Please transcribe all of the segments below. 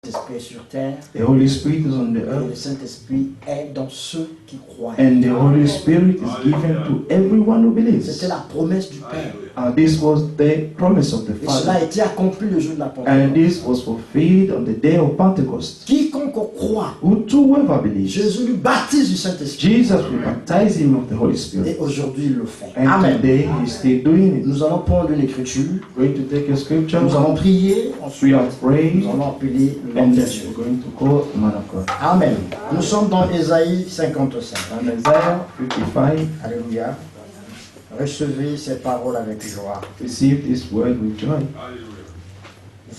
Saint-Esprit est sur terre. The Holy Spirit is on the Et le earth. Saint-Esprit est dans ceux qui croient. And the Holy Spirit is given to everyone who believes. C'était la promesse du Père. This was the promise of the Et cela a Father. été accompli le jour de la And Pentecôte. this was fulfilled on the day of Pentecost. Quiconque croit, Whosoever believes, Jésus lui baptise du Saint-Esprit. Jesus will baptize him of the Holy Spirit. Et aujourd'hui, il le fait. And Amen. today he's still doing it. Nous allons prendre une écriture. We're going to take a scripture. Nous allons prier. We Ensuite, are praying. nous allons appeler l'homme And de then Dieu. we're going to call the man of God. Amen. Nous sommes dans Ésaïe 55. And Isaiah 55, Alléluia. Recevez ces paroles avec joie. receive this word with joy.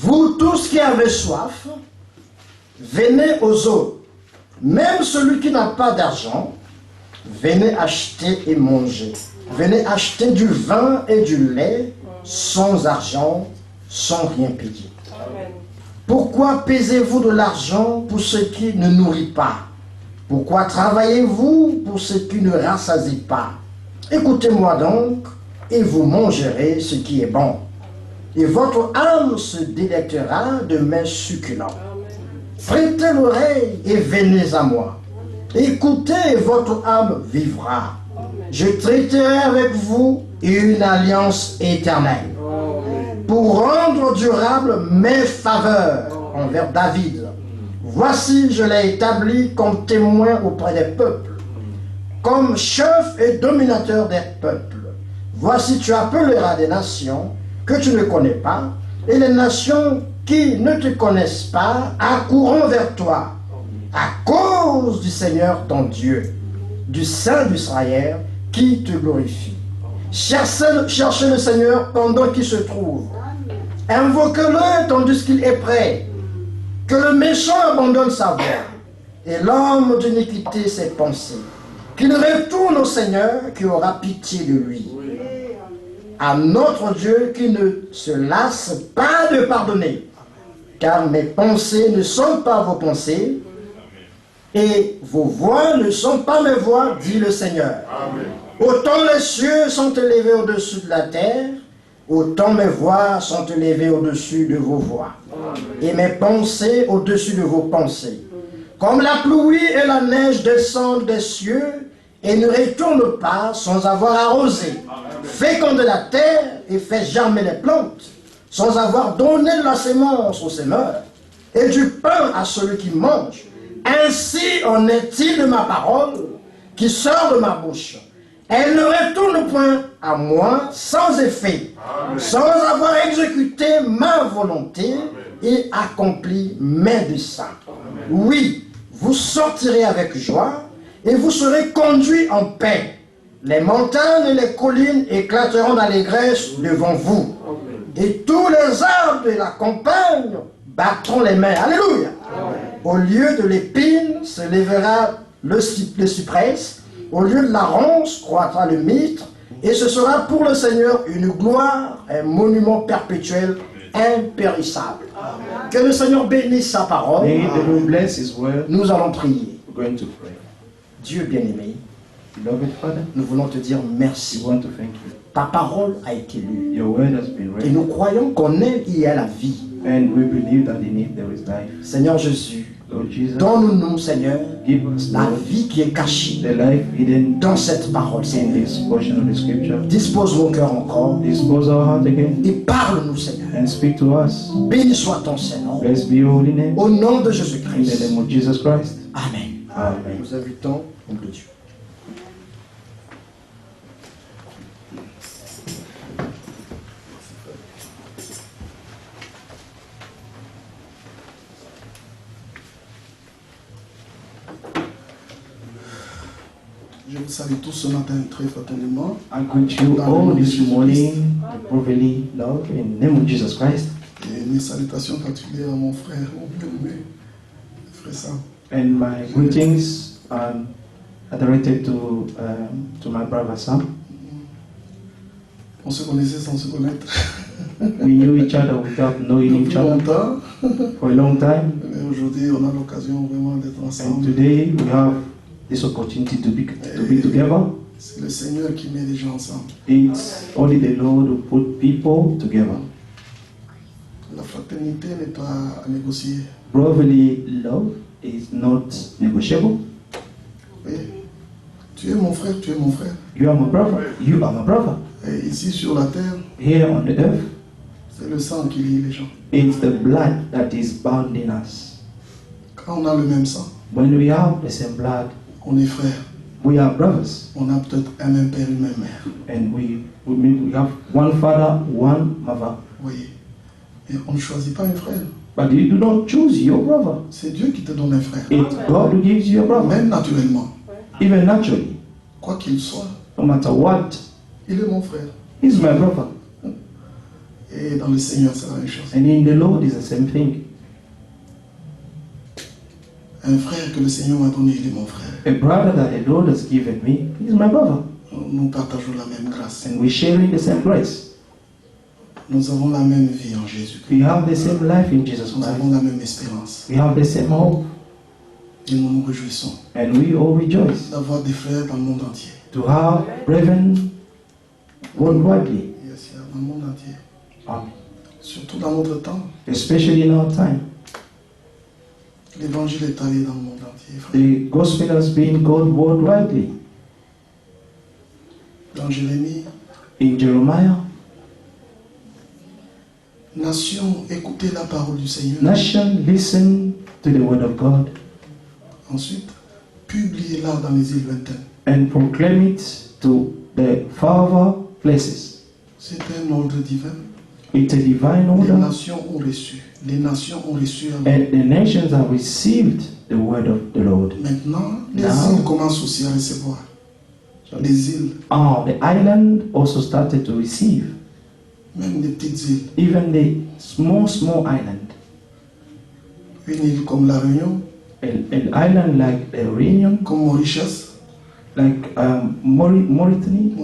Vous tous qui avez soif, venez aux eaux. Même celui qui n'a pas d'argent, venez acheter et manger. Venez acheter du vin et du lait sans argent, sans rien payer. Pourquoi pesez-vous de l'argent pour ce qui ne nourrit pas? Pourquoi travaillez-vous pour ce qui ne rassasie pas? Écoutez-moi donc, et vous mangerez ce qui est bon. Et votre âme se délectera de mets succulents. Prêtez l'oreille et venez à moi. Écoutez et votre âme vivra. Je traiterai avec vous une alliance éternelle pour rendre durable mes faveurs envers David. Voici, je l'ai établi comme témoin auprès des peuples, comme chef et dominateur des peuples. Voici, tu appelleras des nations que tu ne connais pas, et les nations qui ne te connaissent pas accourront vers toi, à cause du Seigneur ton Dieu, du Saint d'Israël qui te glorifie. Cherchez le Seigneur pendant qu'il se trouve. Invoquez-le tandis qu'il est prêt. Que le méchant abandonne sa voie, et l'homme d'iniquité ses pensées. Qu'il retourne au Seigneur qui aura pitié de lui. À notre Dieu qui ne se lasse pas de pardonner. Car mes pensées ne sont pas vos pensées, et vos voix ne sont pas mes voix, dit le Seigneur. Amen. Autant les cieux sont élevés au-dessus de la terre, autant mes voix sont élevées au-dessus de vos voix, et mes pensées au-dessus de vos pensées. Comme la pluie et la neige descendent des cieux et ne retournent pas sans avoir arrosé, fécondé la terre et fait germer les plantes, sans avoir donné de la sémence aux semeurs et du pain à celui qui mange. Ainsi en est-il de ma parole qui sort de ma bouche. Elle ne retourne point à moi sans effet, sans avoir exécuté ma volonté et accompli mes desseins. Oui, vous sortirez avec joie et vous serez conduits en paix. Les montagnes et les collines éclateront d'allégresse devant vous. Et tous les arbres de la campagne battront les mains. Alléluia. Au lieu de l'épine se lèvera le cyprès. Au lieu de la ronce croîtra le mitre, et ce sera pour le Seigneur une gloire, un monument perpétuel, impérissable. Amen. Que le Seigneur bénisse sa parole. Nous allons prier. Dieu bien-aimé, nous voulons te dire merci. Ta parole a été lue. Et nous croyons qu'en elle, il y a la vie. Seigneur Jésus, donne-nous, Seigneur, la vie qui est cachée dans cette parole, Seigneur. Dispose nos cœurs encore et parle-nous, Seigneur. Béni soit ton Seigneur. Au nom de Jésus-Christ. Amen. Amen. Nous invitons l'homme de Dieu. Je vous salue tous ce matin très fraternellement. I greet you all this morning, brotherly love, in the name of Jesus Christ. Et mes salutations particulières à mon frère, mon bien-aimé, frère Sam. And my greetings are directed to my brother Sam. On se connaissait sans se connaître. We knew each other without knowing each other for a long time. Mais aujourd'hui, on a l'occasion vraiment d'être And ensemble. today we have this opportunity to be together. C'est le Seigneur qui met les gens ensemble. It's only the Lord who put people together. La fraternité n'est pas à négocier. Brotherly love is not negotiable. Oui. Tu es mon frère, tu es mon frère. You are my brother. You are my brother. Et ici sur la terre, Here on the earth, c'est le sang qui lie les gens. it's the blood that is bounding us. Quand on a le même sang, When we have the same blood, on est frères. we are brothers. On a peut-être un même père, une même mère. And we have one father, one mother. Oui. Et on ne choisit pas un frère. But you do not choose your brother. C'est Dieu qui te donne un frère. It's God who gives you a brother. Même naturellement. Even naturally, Quoi qu'il soit, no matter what, il est mon frère. he's my brother. Et dans le Seigneur, c'est la même chose. And in the Lord is the same thing. Un frère que le Seigneur m'a donné, il est mon frère. A brother that the Lord has given me is my brother. Nous partageons la même grâce. And we're sharing the same grace. Nous avons la même vie en Jésus-Christ. We have the same life in Jesus Nous Christ. avons la même espérance. We have the same hope. Et nous nous réjouissons And we all rejoice d'avoir des frères dans le monde entier. to have brethren worldwide. Yes, yeah, dans le monde entier. Amen. Surtout dans notre temps. Especially in our time. L'évangile est allé dans le monde entier, frère. The gospel has been gone worldwide. Dans Jérémie, In Jeremiah, nation, écoutez la parole du Seigneur. nation, listen to the word of God Ensuite, publiez-la dans les îles lointaines. and proclaim it to the farther places. C'est un ordre divin. It's a divine Les order, nations ont reçu. Les nations ont reçu. and the nations have received the word of the Lord. Maintenant, les Now- îles commencent aussi à recevoir. Les îles, The island also started to receive, même les petites îles. even the small island. Une île comme La Réunion, An island like the Réunion, comme Mauritius. like Mauritania,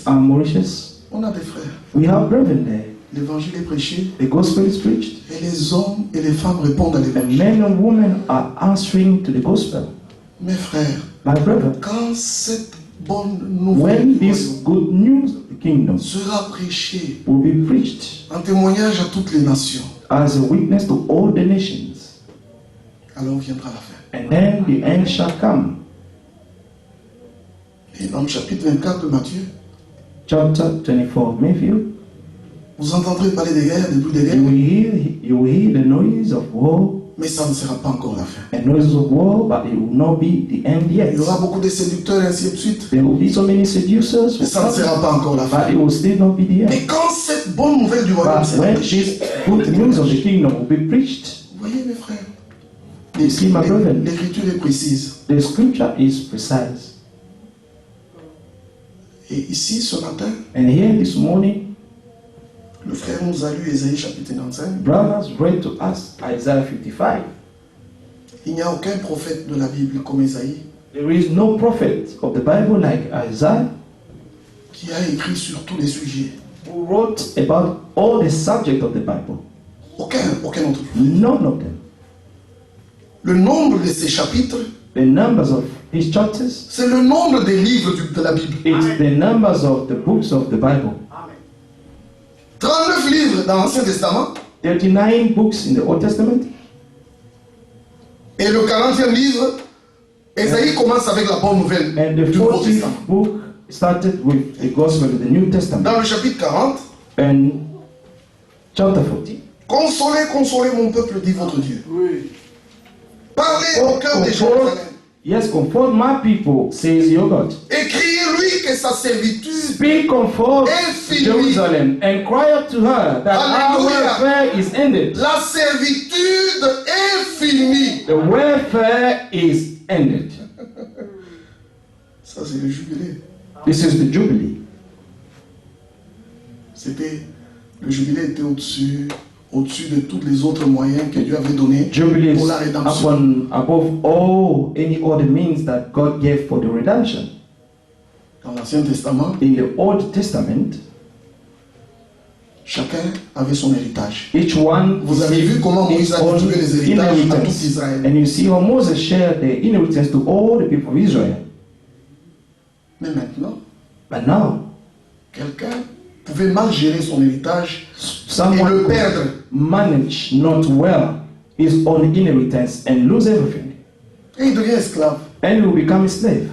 Mauritius. On a des frères. We have brethren there. L'évangile est prêché The gospel is preached, et les hommes et les femmes répondent à and l'évangile. men and women are answering to the gospel. Mes frères, My brother, quand cette bonne nouvelle when du this royaume good news of the kingdom sera prêchée will be preached en témoignage à toutes les nations, as a witness to all the nations, alors viendra la fin. and then the end shall come. Et dans le chapitre 24 de Matthieu, Chapter 24 of Matthew, vous entendrez parler des guerres, des bruits de you guerre, will hear the noise of war mais ça ne sera pas encore la fin. and noises of war, but it will not be the end yet. Il y aura beaucoup de séducteurs et ainsi de suite, There will be so many seducers, mais ça ne sera pas encore la but fin. it will still not be the end. Mais quand cette bonne nouvelle du royaume But sera when prêchée, this good news of the kingdom will be preached, vous voyez mes frères, you see, my brethren, l'écriture est précise. the scripture is precise. Et ici, ce matin, And here this morning, le frère nous a lu Ésaïe chapitre 55. brothers read to us Isaiah 55. Il n'y a aucun prophète de la Bible comme Ésaïe There is no prophet of the Bible like Isaiah qui a écrit sur tous les sujets. who wrote about all the subjects of the Bible. Aucun autre. None of them. Le nombre de ces chapitres, The numbers of his chapters, c'est le nombre des livres de la Bible. it's the numbers of the books of the Bible. 39 livres dans l'Ancien Testament 39 books in the Old Testament. et le 40e livre, Ésaïe commence avec la bonne nouvelle And the du Nouveau 40th Testament. book started with the Gospel of the New Testament. Dans le chapitre 40, And chapter 40. consolez, consolez mon peuple, dit votre Dieu. Parlez au cœur de Jérusalem. Yes, comfort my people, says your God. Écriez-lui que sa servitude Speak comfort to Jerusalem and cry out to her that our Hallelujah. welfare is ended. La servitude est finie. The welfare is ended. Ça, c'est le jubilé. This is the Jubilee. Le jubilé était au-dessus de tous les autres moyens que Dieu avait donnés Jubilee pour is la rédemption. above all any other means that God gave for the redemption. Dans l'Ancien Testament, In the Old Testament, chacun avait son héritage. each one Vous avez vu comment Moïse a its own distribué les héritages à tout inheritance. Israël. And you see how Moses shared the inheritance to all the people of Israel. Mais maintenant, But now, quelqu'un pouvait mal gérer son héritage et someone le could, perdre. manage not well his own inheritance and lose everything. Et il devient esclave. And he will become a slave.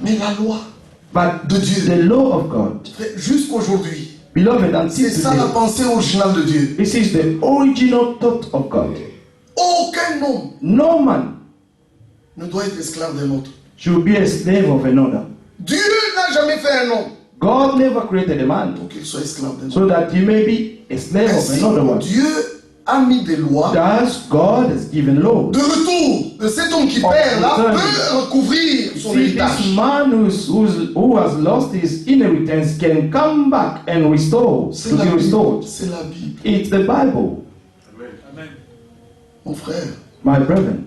Mais la loi But de Dieu, the law of God, jusqu'aujourd'hui, beloved, until c'est ça la today, pensée originale de Dieu. this is the original thought of God. Aucun homme No man ne doit être esclave d'un autre. should be a slave of another. Dieu n'a jamais fait un homme God never created a man pour qu'il soit esclave d'un autre. so that he may be a slave of Ainsi, another one. Dieu a mis des lois. Thus, God has given laws. De retour de cet homme qui Oh, perd là return. peut recouvrir son See, héritage. this man who has lost his inheritance can come back and restore, C'est to la be Bible. restored. C'est la Bible, It's the Bible, mon frère. my brethren.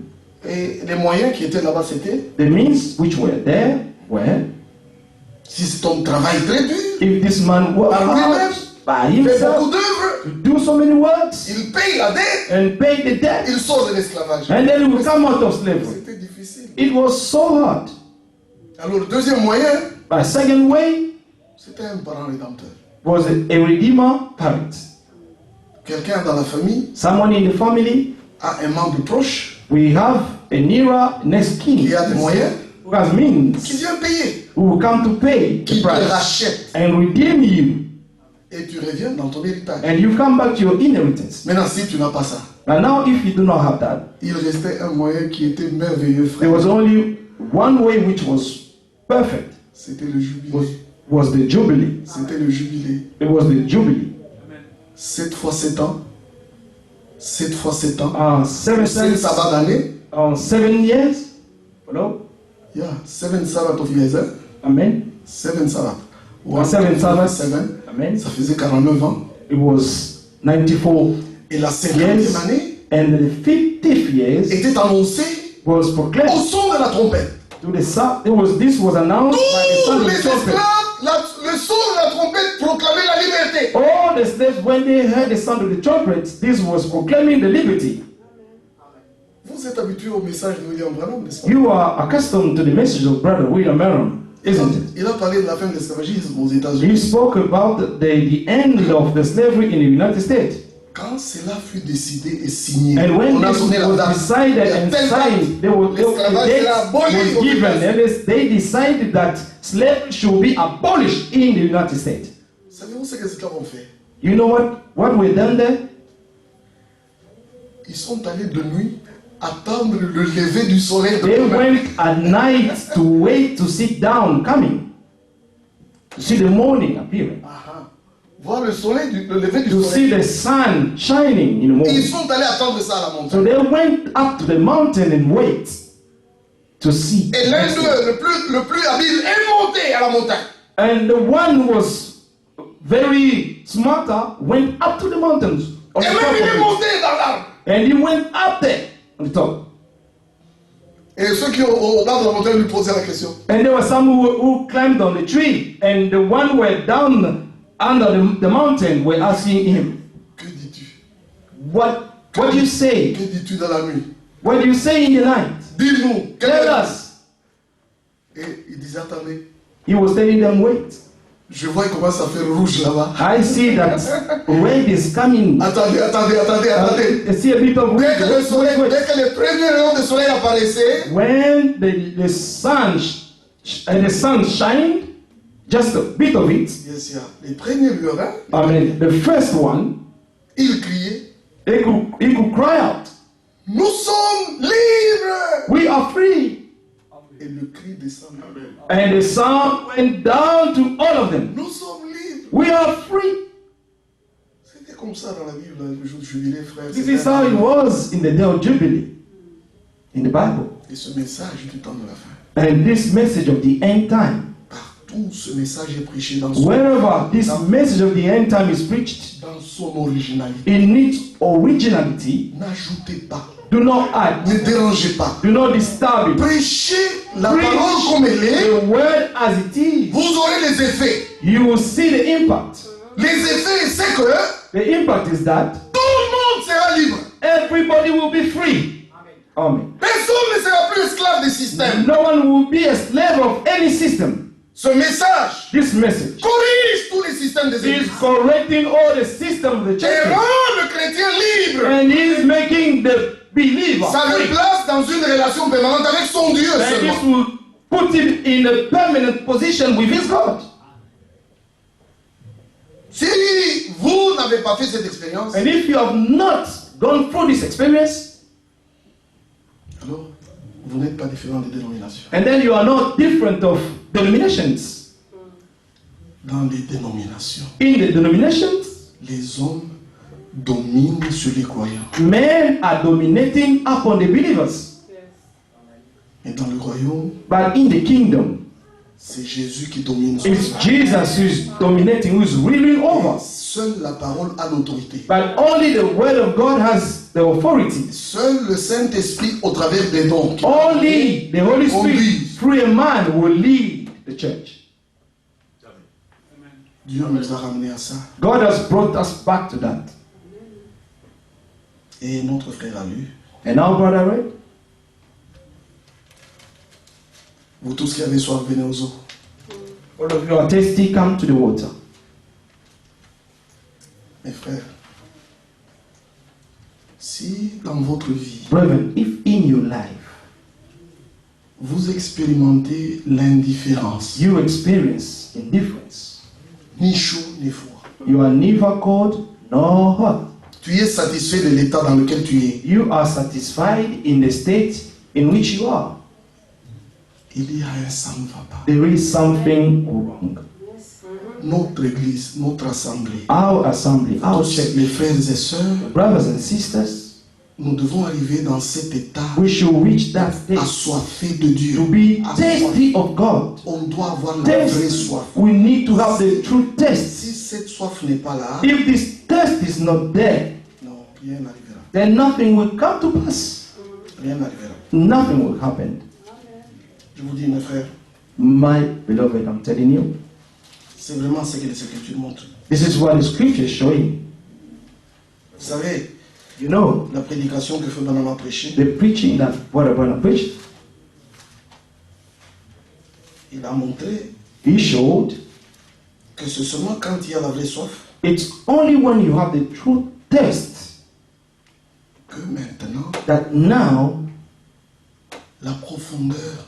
Et les moyens qui étaient là-bas, c'était, The means which were there were, si cet homme travaille très dur, if this man worked Par hard lui-même. by fait beaucoup himself d'œuvres, to do so many works il paye la dette, and pay the debt, il sort de l'esclavage. and then he will come out of slavery. C'était difficile. It was so hard. Alors le deuxième moyen, But second way c'était un parent rédempteur. was a redeemer parent. Quelqu'un dans la famille Someone in the family, a un membre proche we have a nearer next kin qui a des moyens, who has means, qui vient payer, who will come to pay qui the te price rachète and redeem you, et tu reviens dans ton héritage. and you come back to your inheritance. Maintenant, si tu n'as pas ça, But now, if you do not have that, il restait un moyen qui était merveilleux, there frère. was only one way which was perfect. C'était le jubilé. Was the jubilee. C'était le jubilé. It was the jubilee. 7 fois 7 ans. 7 fois 7 ans. Seven 7 sabbats d'année. 7 years. Hello? Yeah, 7 Sabbath of years. Hein? Amen. 7 Sabbath. Seven Sabbath. 7. Amen. Ça faisait 49 ans. It was 94 Et la 50e years. année And the 50th years était annoncée was au proclaimed son de la trompette. to the sound. This was announced by the sound Tous of les the trumpet. esclaves, le son de la trompette proclamait la liberté. All the slaves, when they heard the sound of the trumpet, this was proclaiming the liberty. Vous êtes habitués au message de William Branham, n'est-ce pas? You are accustomed to the message of Brother William Branham, isn't it? Il a parlé de la fin de l'esclavagisme aux He États-Unis. spoke about the end of the slavery in the United States. Quand cela fut décidé et signé, And when on a this sonné la was date. decided Il y a and telle signed, date. L'esclavage the sera date aboli was aux given, États-Unis. and they decided that slavery should be abolished in the United States. Savez-vous ce que les esclaves ont fait? You know what were done there? Ils sont allés de nuit attendre le lever du soleil de They demain. went at night to wait to sit down coming, to see the morning appearing, Voir le soleil, le lever du to see soleil. the sun shining in the Et ils morning. sont allés attendre ça à la So montagne. they went up to the mountain and wait to see. Et l'un d'eux, le plus habile, est monté à la montagne. And the one who was very smarter went up to the mountains on Et the même top il est of it. monté dans l'arbre. And he went up there on the top. Et ceux qui au bas de la montagne lui posaient la question. And there were some who climbed on the tree, and the one who were down under the mountain were asking him, Que dis-tu? What do you say? Que dis-tu dans la nuit? What do you say in the night? Dis-nous. Tell us. Et il disait, attendez, He was telling them, wait. je vois il commence à faire rouge là-bas. I see that red is coming. Attendez. I see a bit of Dès red. que le soleil, dès que les premiers rayons de soleil apparaissaient, When the sun shined, just a bit of it, yes, yeah, les premiers lueurs, hein, I mean, the first one, ils criaient, he could cry out, nous sommes libres. we are free. Et le cri descendait. And the sound went down to all of them. Nous sommes libres. We are free. C'était comme ça dans la Bible, le jour du jubilé, frère. This C'était is how it was in the day of Jubilee, in the Bible. Et ce message du temps de la fin. And this message of the end time, Partout, ce message est prêché dans son, wherever this message of the end time is preached, dans son originalité. in its originality, N'ajoutez pas, do not add, ne dérangez pas. do not disturb it. Prêchez la Preach parole comme elle est. the word as it is. Vous aurez les effets. You will see the impact. Les effets, c'est que The impact is that tout le monde sera libre. everybody will be free. Amen. Personne ne sera plus esclave des systèmes. No one will be a slave of any system. Ce message This message corrige tous les systèmes des is églises correcting all the system of the et church rend le chrétien libre. And He is making the believer Ça le free. place dans une relation permanente avec son Dieu And this seulement. will put him in a permanent position with his God. Si vous n'avez pas fait cette expérience, And if you have not gone through this experience, alors vous n'êtes pas différent des dénominations. and then you are not different of denominations. Dans les dénominations, In the denominations, les hommes dominent sur les croyants. men are dominating upon the believers. Et dans le royaume, But in the kingdom, c'est Jésus qui domine sur it's Jesus who is dominating, who is ruling over. Seule la parole a l'autorité. But only the word of God has the authority. Seul le Saint-Esprit au travers des dons. Only the Holy Spirit through a man will lead the church. Dieu nous a ramenés à ça. God has brought us back to that. Et notre frère a lu. And now, brother, right? Vous tous qui avez soif, venez aux eaux. All of you are thirsty, come to the water. Mes frères, si dans votre vie, Brethren, if in your life vous expérimentez l'indifférence, you experience indifference, ni chaud ni froid, you are neither cold nor hot, tu es satisfait de l'état dans lequel tu es, you are satisfied in the state in which you are, il y a un ça ne va pas. there is something wrong. Notre église, notre assemblée, Our assembly, our tous church, les frères et sœurs, brothers and sisters, nous devons arriver dans cet état we should reach that state assoiffé de Dieu. to be Assoiffé. thirsty of God. On doit avoir la vraie Thirst. soif. We need to have the true thirst. Si cette soif n'est pas là, If this thirst is not there, non, rien n'arrivera. then nothing will come to pass. Rien n'arrivera. Nothing will happen. Je vous dis, mes frères, My beloved, I'm telling you, c'est vraiment ce que les Écritures montrent. this is what the scripture is showing. Vous savez, You know, la prédication que Frère Branham a prêchée, the preaching that Brother Branham preached, il a montré he showed que c'est seulement quand il y a la vraie soif it's only when you have the true thirst que maintenant, that now la profondeur,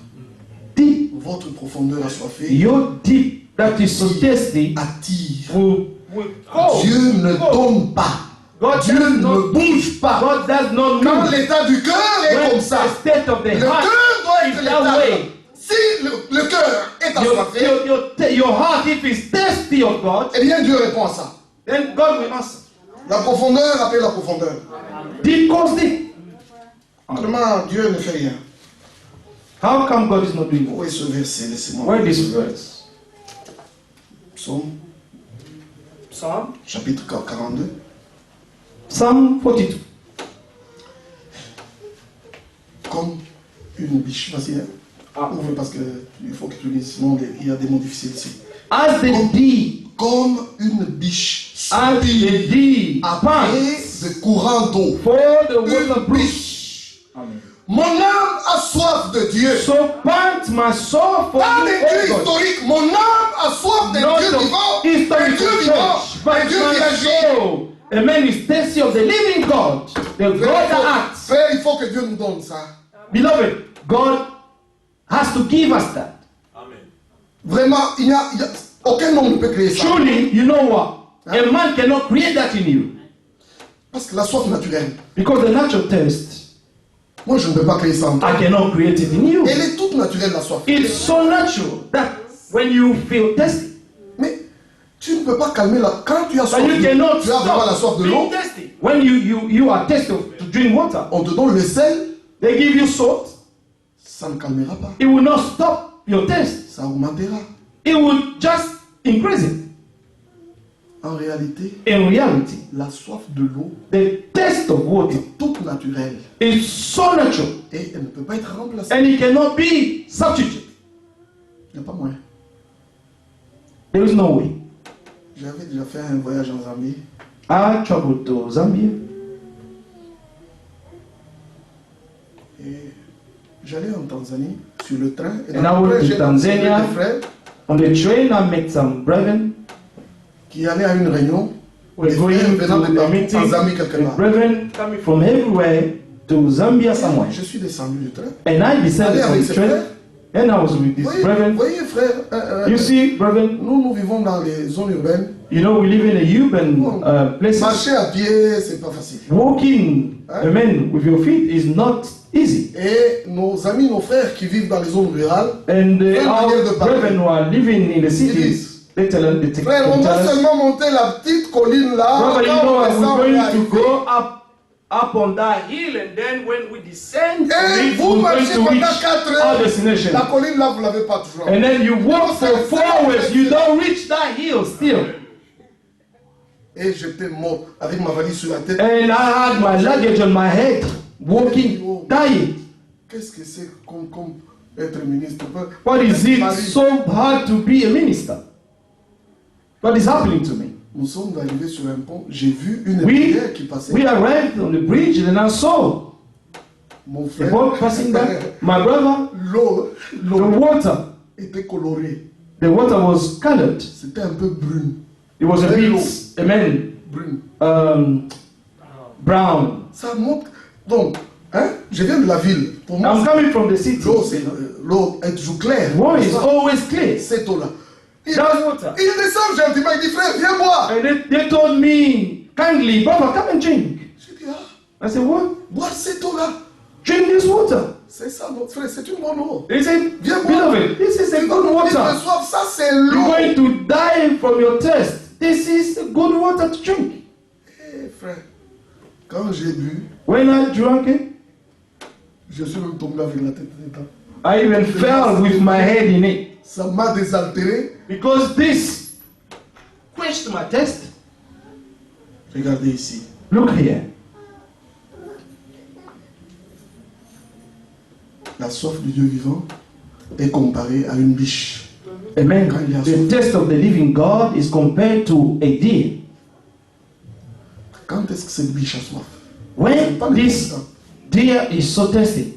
deep, votre profondeur assoiffée, your deep that is so thirsty attire. will go. Dieu ne Go. tombe pas. God Dieu does ne not bouge pas. God does not Quand move. l'état du cœur est When comme ça, the state of the le heart cœur doit is être that l'état. way. Si le cœur est assoiffé, Your heart, if it's thirsty of God, eh bien Dieu répond à ça. then God will answer. La profondeur appelle la profondeur. Deep calls deep. Autrement, Dieu ne fait rien. How come God is not doing Où more? est ce verset? Laissez-moi. Where this verse? Psaume, Psalm? chapitre 42. Psalm 42. Comme une biche. Vas-y, hein. Ouvre parce qu'il faut que tu lises, sinon il y a des mots difficiles ici. As the deep, Comme une biche as the deep après pants de courants d'eau. for the water Une brook. biche. Amen. Mon âme a soif de Dieu. So pant my soul for Pas you, des dieux O God. historiques. Mon âme a soif des Not dieux of vivants. Des historical dieux vivants. church, Des but dieux qui my agissent. soul. A man is thirsty of the living God, the God that acts. Frère, il faut que Dieu nous donne ça. Beloved, God has to give us that. Vraiment, il y a aucun homme ne peut créer ça. Surely, you know what? A man cannot create that in you. Parce que la soif naturelle, Because the natural thirst, moi je ne peux pas créer ça en toi. I cannot create it in you. Elle est toute naturelle, la soif. It's so natural that when you feel thirsty, Mais tu ne peux pas calmer la... Quand tu as soif, but you cannot tu as vraiment la soif stop de being l'eau, thirsty. When you are thirsty to drink water, on te donne le sel, they give you salt. ça ne calmera pas. It will not stop your thirst. Ça augmentera. It will just increase it. En réalité, In reality, la soif de l'eau the taste of water est toute naturelle. is so natural Et elle ne peut pas être remplacée. and it cannot be substituted. Il n'y a pas moyen. There is no way. J'avais déjà fait un voyage en Zambie. I traveled to Zambia Et j'allais en Tanzanie sur le train. Et And dans I le went train, to j'ai Tanzania. rencontré des frères on the train. I met some brethren qui allaient à une réunion We're Les going frères to venant de a partout, meeting. en Zambie quelque The part. brethren coming from everywhere to Zambia somewhere. Je suis descendu du train. And I descended Allez from avec the ses train. frères. And I was with these brethren. Voyez frère, You see, brethren, nous vivons dans les zones urbaines. you know, we live in a urban places. Marcher à pied, c'est pas facile. Walking, amen, with your feet is not easy. Et nos amis, nos frères qui vivent dans les zones rurales, And our manière de parler. brethren who are living in the cities, they tell us, frère, on va seulement monter la petite colline là. brother, you quand know on what, descend, we're on est going to arrivé. go up on that hill, and then when we descend, Et we're vous going marchez to reach pendant 4 our heures. destination. La colline là, vous l'avez pas toujours. And then you walk for 4 hours, you don't reach that hill still. Et j'étais mort avec ma valise sur la tête. And I had my luggage on my head, walking, dying. Qu'est-ce que c'est comme être ministre? What is it Marie, so hard to be a minister? What is happening to me? Nous sommes arrivés sur un pont. J'ai vu une rivière qui passait. We arrived on the bridge and I saw Mon the frère, boat passing by. My brother, l'eau the water, était colorée. the water was colored. C'était un peu brune. It was a Very bit, low. amen, Brune. brown. Ça monte. Donc, hein, je viens de la ville. Pour moi, I'm coming from the city. l'eau est toujours claire. Water is always clear. Cette eau-là. Il, That water. il descend gentiment. Il dit, frère, viens boire. And they told me kindly, brother, come and drink. J'ai dit, ah, I said, what? boire cette eau-là. Drink this water. C'est ça, notre frère. C'est une bonne eau. They said, Viens boire. beloved, this is a Tu vas good mourir de water. soif. Ça, c'est You're l'eau. going to die from your thirst. This is a good water to drink. Eh, frère, quand j'ai bu, When I drank it, je suis même tombé avec la tête dedans. I even fell with my head in it. Ça m'a désaltéré. Because this quenched my thirst. Regardez ici. Look here. La soif du Dieu vivant est comparée à une biche. Amen. The thirst of the living God is compared to a deer. Quand est-ce que cette biche a soif? When Pas n'importe this quand. deer is so thirsty,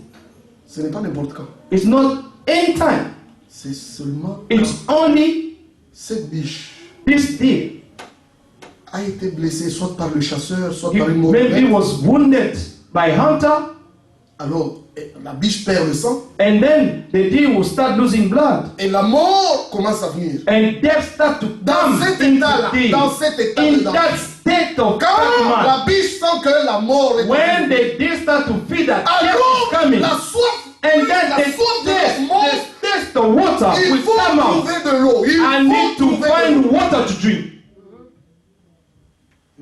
Ce n'est pas n'importe quand. it's not any time. C'est seulement It's only cette biche this deer. a été blessée soit par le chasseur, soit It par une mauvaise maybe bête. was wounded by hunter, Alors, la biche perd le sang and then the deer will start losing blood, et la mort commence à venir. and death start to Dans come cet into état-là, the deer. dans cet état In dedans. that state of Quand man, la biche sent que la mort est when the deer start to feel that death alors is coming, la soif, and then la the soif de taste, l'eau monte. the taste of water Il will faut come out. trouver de l'eau. I Il need faut to trouver de find l'eau. water to drink.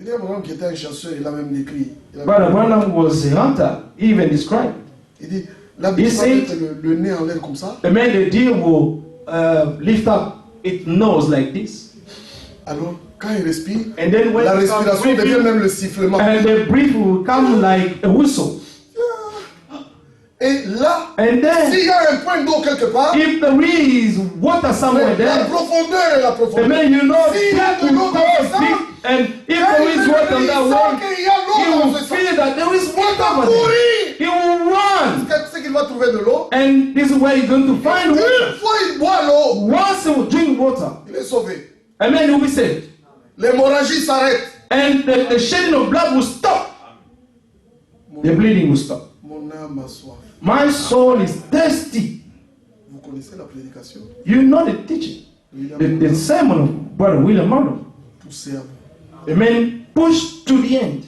Il y a un homme qui était un chasseur, il a même décrit. Brother Branham was a hunter. He even described. Il dit, la biche He va said- mettre le nez en l'air comme ça. The man, the deer will lift up its nose like this, Alors, quand il respire, and then when la it starts respiration devient breathing, même le sifflement. and the breath will come like a whistle. Et là, And then, s'il y a un point d'eau quelque part, if there is water somewhere la there, profondeur est la the profondeur. man, you know, Si that il y a de l'eau will dans go le sang, deep, and if quand there il is water in that sent well, qu'il y a he l'eau dans will ce sang, feel that there is il va water over there. courir. He will run, C'est qu'il va trouver de l'eau. and this is where he's going to find Une water. fois il boit l'eau, Once he will drink water, il est sauvé. and then he will be saved. L'hémorragie s'arrête. And the shedding of blood will stop. The bleeding will stop. Mon âme a soif. My soul is thirsty. Vous connaissez la prédication? You know the teaching, the sermon of Brother William Marlowe. Poussez à bout. The man pushed to the end.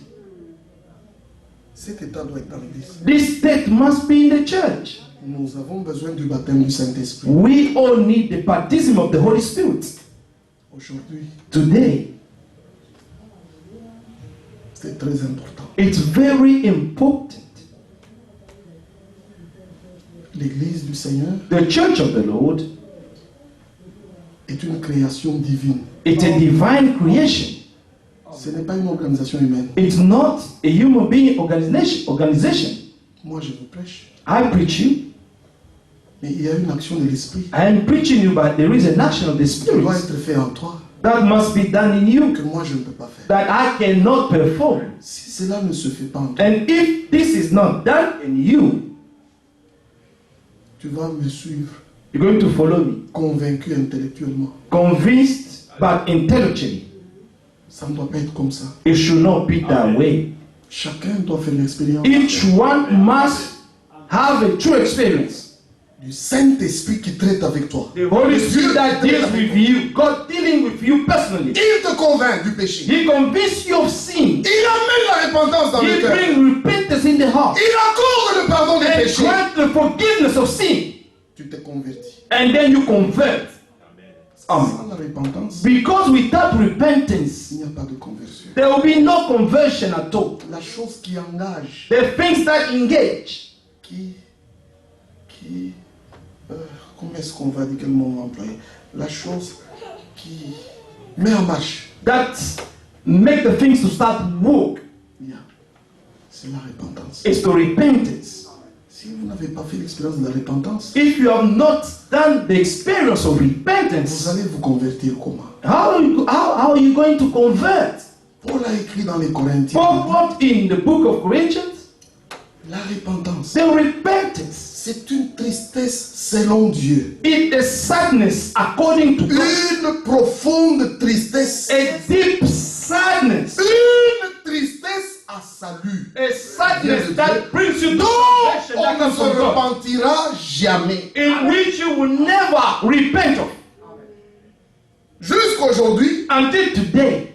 Cet état doit être dans l'église. This state must be in the church. Nous avons besoin du baptême du Saint-Esprit. We all need the baptism of the Holy Spirit. Aujourd'hui, Today, c'est très important. it's very important. L'église du Seigneur The church of the Lord, est une création divine. it's a divine creation. Ce n'est pas une organisation humaine. It's not a human being organization. Moi, je vous prêche. I preach you. Mais il y a une action de l'Esprit I am preaching you, but there is an action of the qui doit Spirit être faite en toi that must be done in you que moi, je ne peux pas faire. that I cannot perform. Si cela ne se fait pas en toi, And if this is not done in you, tu vas me suivre you're going to follow me, convaincu intellectuellement. convinced but intellectually. Ça ne doit pas être comme ça. It should not be that way. Chacun doit faire l'expérience Each one must have a true experience. du Saint-Esprit qui traite avec toi. The Holy Spirit that deals with you, God dealing with you personally. Il te convainc du péché. He convinces you of sin. Il amène la repentance dans le He cœur. brings repentance in the heart. Il accorde le pardon des And péchés. grant the forgiveness of sin. Tu t'es converti. And then you convert. Amen. Sans la repentance, Because without repentance, il n'y a pas de conversion. there will be no conversion at all. La chose qui engage, The things that engage, comment est-ce qu'on va dire, quel mot on va employer? La chose qui met en marche, that make the things to start work, c'est la repentance. is the repentance. Si vous n'avez pas fait l'expérience de la repentance, If you have not done the experience of vous repentance, allez vous convertir comment? how are you going to convert? Paul a écrit dans les Corinthiens, Paul wrote in the book of Corinthians, la repentance, the repentance c'est une tristesse selon Dieu. is a sadness according to God, Une profonde tristesse. a deep sadness, Une tristesse à salut. a sadness that brings you to Donc, salvation on that ne comes se from God, repentira jamais. in which you will never repent of. Jusqu'aujourd'hui, Until today,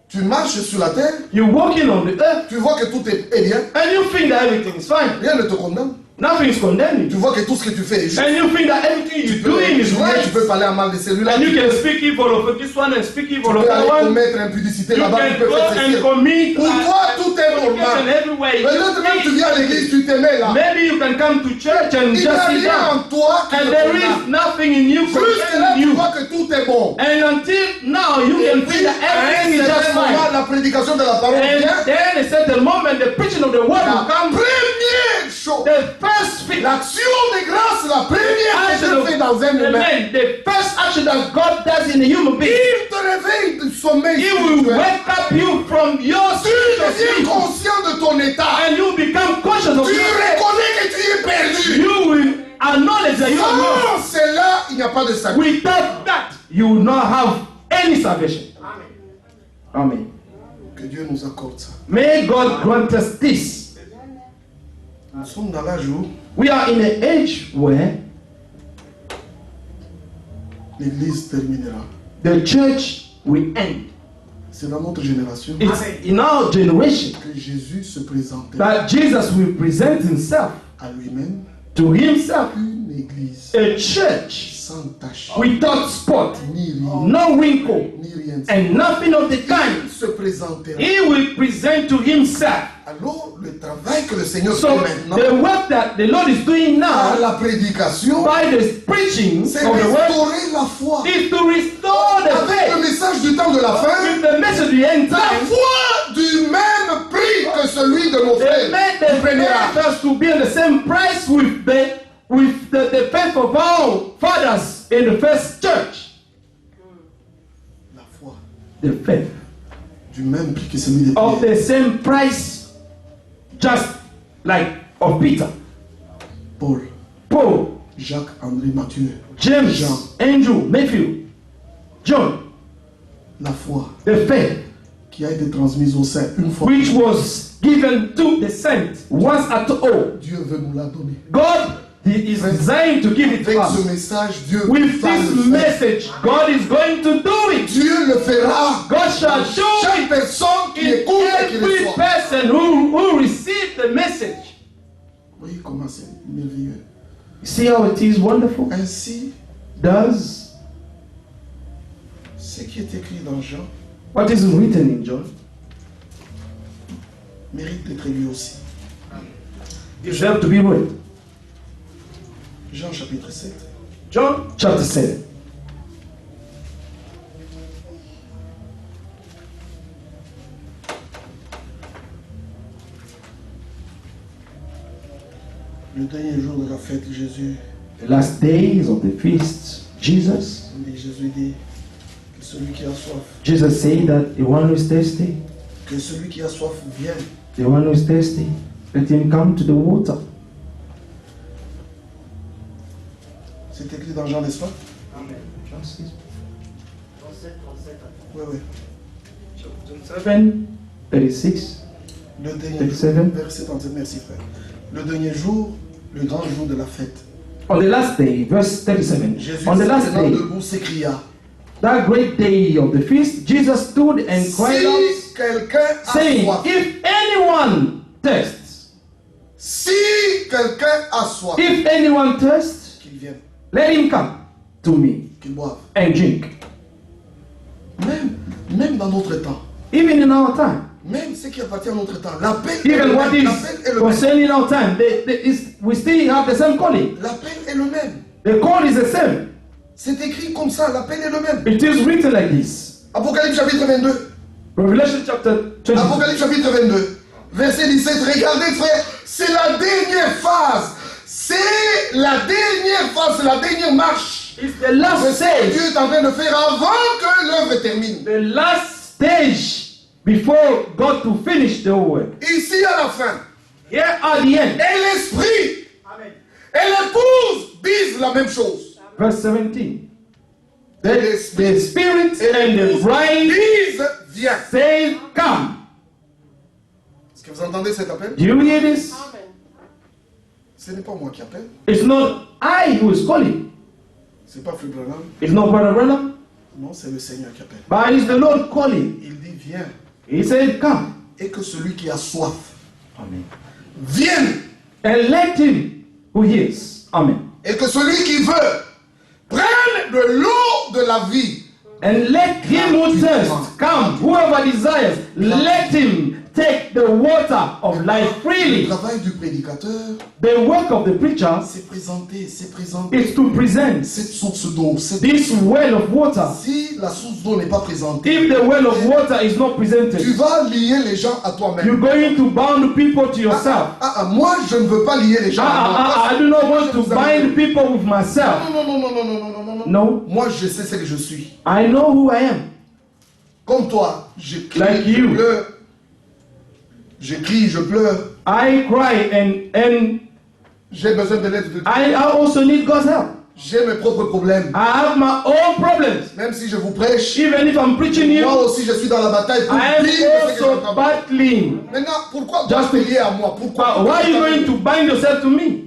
tu marches sur la terre, you're walking on the earth tu vois que tout est bien, and you think that everything is fine. rien ne te condamne. Nothing is condemning Tu you. vois que tout ce que tu fais est juste. And you think that everything Tu you're peux, doing is tu right. peux parler en mal de celui-là. And Tu you can speak evil of this one and speak peux evil of that aller one. commettre impudicité You là-bas, tu can peux go faire and ceci. commit Pour toi, tout est fornication normal. everywhere. Peut-être même tu viens à l'église, tu t'aimais là. Maybe you can come to church and Il n'y just a sit rien down. en toi qui And te there is condamne. nothing in you Jusque là, condemning tu you. vois que tout est bon. And until now, you Et can puis, think that à un everything is just certain moment, fine. la prédication de la parole And vient. then a certain moment, the preaching of the word will La come. première chose, The first thing, l'action de grâce, la première que action Dieu of fait dans un humain. Amen. The first action that God does in a human being, Il te réveille du sommeil He will spirituel. wake up you from your Tu spiritual deviens sleep, conscient de ton état. and you become conscious of Tu your reconnais que tu es perdu. You will acknowledge that you are lost. Sans cela, il n'y a pas de salut. Without that, you will not have any salvation. Amen. Que Dieu nous accorde ça. May God grant us this. Nous sommes dans l'âge où We are in an age where l'Église terminera. the church will end. C'est dans notre génération It's in our generation que Jésus se présentait that Jesus will present himself à lui-même to himself, une Église a church sans tache, without spot, ni ride, no wrinkle, ni rien. and nothing of the kind. Il se présentera. He will present to himself. Alors, le travail que le Seigneur So fait maintenant the work that the Lord is doing par now la prédication, by the preaching c'est of the word restaurer la foi. is to restore the Avec le faith message du temps de la fin, with the message of the end la time. foi du même prix que celui de nos They frères made du the premier faith âge. us to be on the same price with the faith of our fathers in the first church. La foi The faith du même prix que celui de of Pierre. the same price, just like of Peter, Paul, Paul, Jacques, André, Matthieu. James, Jean. Andrew, Matthew, John. La foi The faith qui a été transmise au sein une fois. which was given to the saints once at all. Dieu veut nous la donner. God He is designed to give it to Avec ce us. message, Dieu With va le this faire. message, God is going to do it. Dieu le fera. God shall do Chaque it personne qui in écoute et qui every reçoit. person who receives the message. Vous voyez comment c'est merveilleux. See how it is wonderful? Ainsi, Does ce qui est écrit dans Jean what is written in John mérite d'être lu aussi. deserve to be read. Jean chapitre 7. John chapter 7. Le dernier jour de la fête, Jésus The last days of the feast, Jesus dit que celui qui a soif, Jesus said that the one who is thirsty, que celui qui a soif vienne. the one who is thirsty, let him come to the water. C'est écrit dans Jean, n'est-ce pas? John says, Oui, oui. John 7, 36. Le dernier 37. jour, verset 37, merci frère. Le dernier jour, le grand jour de la fête. On the last day, verse 37. Jésus, On the last s'élevant day, debout, s'écria. that great day of the feast, Jesus stood and cried out, Si quelqu'un a saying, soif, if anyone thirsts, si quelqu'un a soif, if anyone thirsts, qu'il vienne, let him come to me qu'il boive. and drink. Même dans notre temps, Even in our time, même ce qui appartient à notre temps, l'appel est le even what même. is L'appel est le même. concerning our time, we still have the same calling. L'appel est le même. The call is the same. C'est écrit comme ça, l'appel est le même. It is written like this. Apocalypse chapitre 22. Revelation chapter 20. Apocalypse chapitre 22. Verset 17. Regardez frère, c'est la dernière phase. C'est la dernière phase, c'est la dernière marche. It's the last C'est ce que Dieu stage. est en train de faire avant que l'œuvre termine. The last stage before God to finish the whole work. Ici à la fin. Here at the end. Et l'esprit et l'épouse disent la même chose. Verse 17. The The Spirit et and the l'épouse bride disent viens. say, come. Est-ce que vous entendez cet appel? Do you hear this? Ce n'est pas moi qui appelle. It's not I who is calling. C'est pas Frère Branham. It's not Brother Branham. Non, c'est le Seigneur qui appelle. But it's the Lord calling. Il dit viens. He said, come. Et que celui qui a soif Amen. vienne. And let him who hears. Amen. Et que celui qui veut prenne de l'eau de la vie. And let him who thirsts come. Whoever desires, let him take the water of life Le freely. travail du prédicateur, The work of the preacher c'est présenter is to present cette source d'eau. this well of water. Si la source d'eau n'est pas présentée, If the well of water is not tu presented, vas lier les gens à you're toi-même. going to bound people to yourself. Moi, je ne veux pas lier les gens à moi. I do not want to bind people with myself. Non. No, Moi, je sais ce que je suis. I know who I am. Comme toi, je crie, Like je you. pleure. Je crie, je pleure. I cry and J'ai besoin de l'aide de Dieu. I also need God's help. J'ai mes propres problèmes. I have my own problems. Même si je vous prêche, Even if I'm preaching you, moi aussi je suis dans la bataille pour I vivre am ce que also j'entends. battling. Maintenant, pourquoi Just te lier à moi? Pourquoi? But why are you going to bind yourself to me?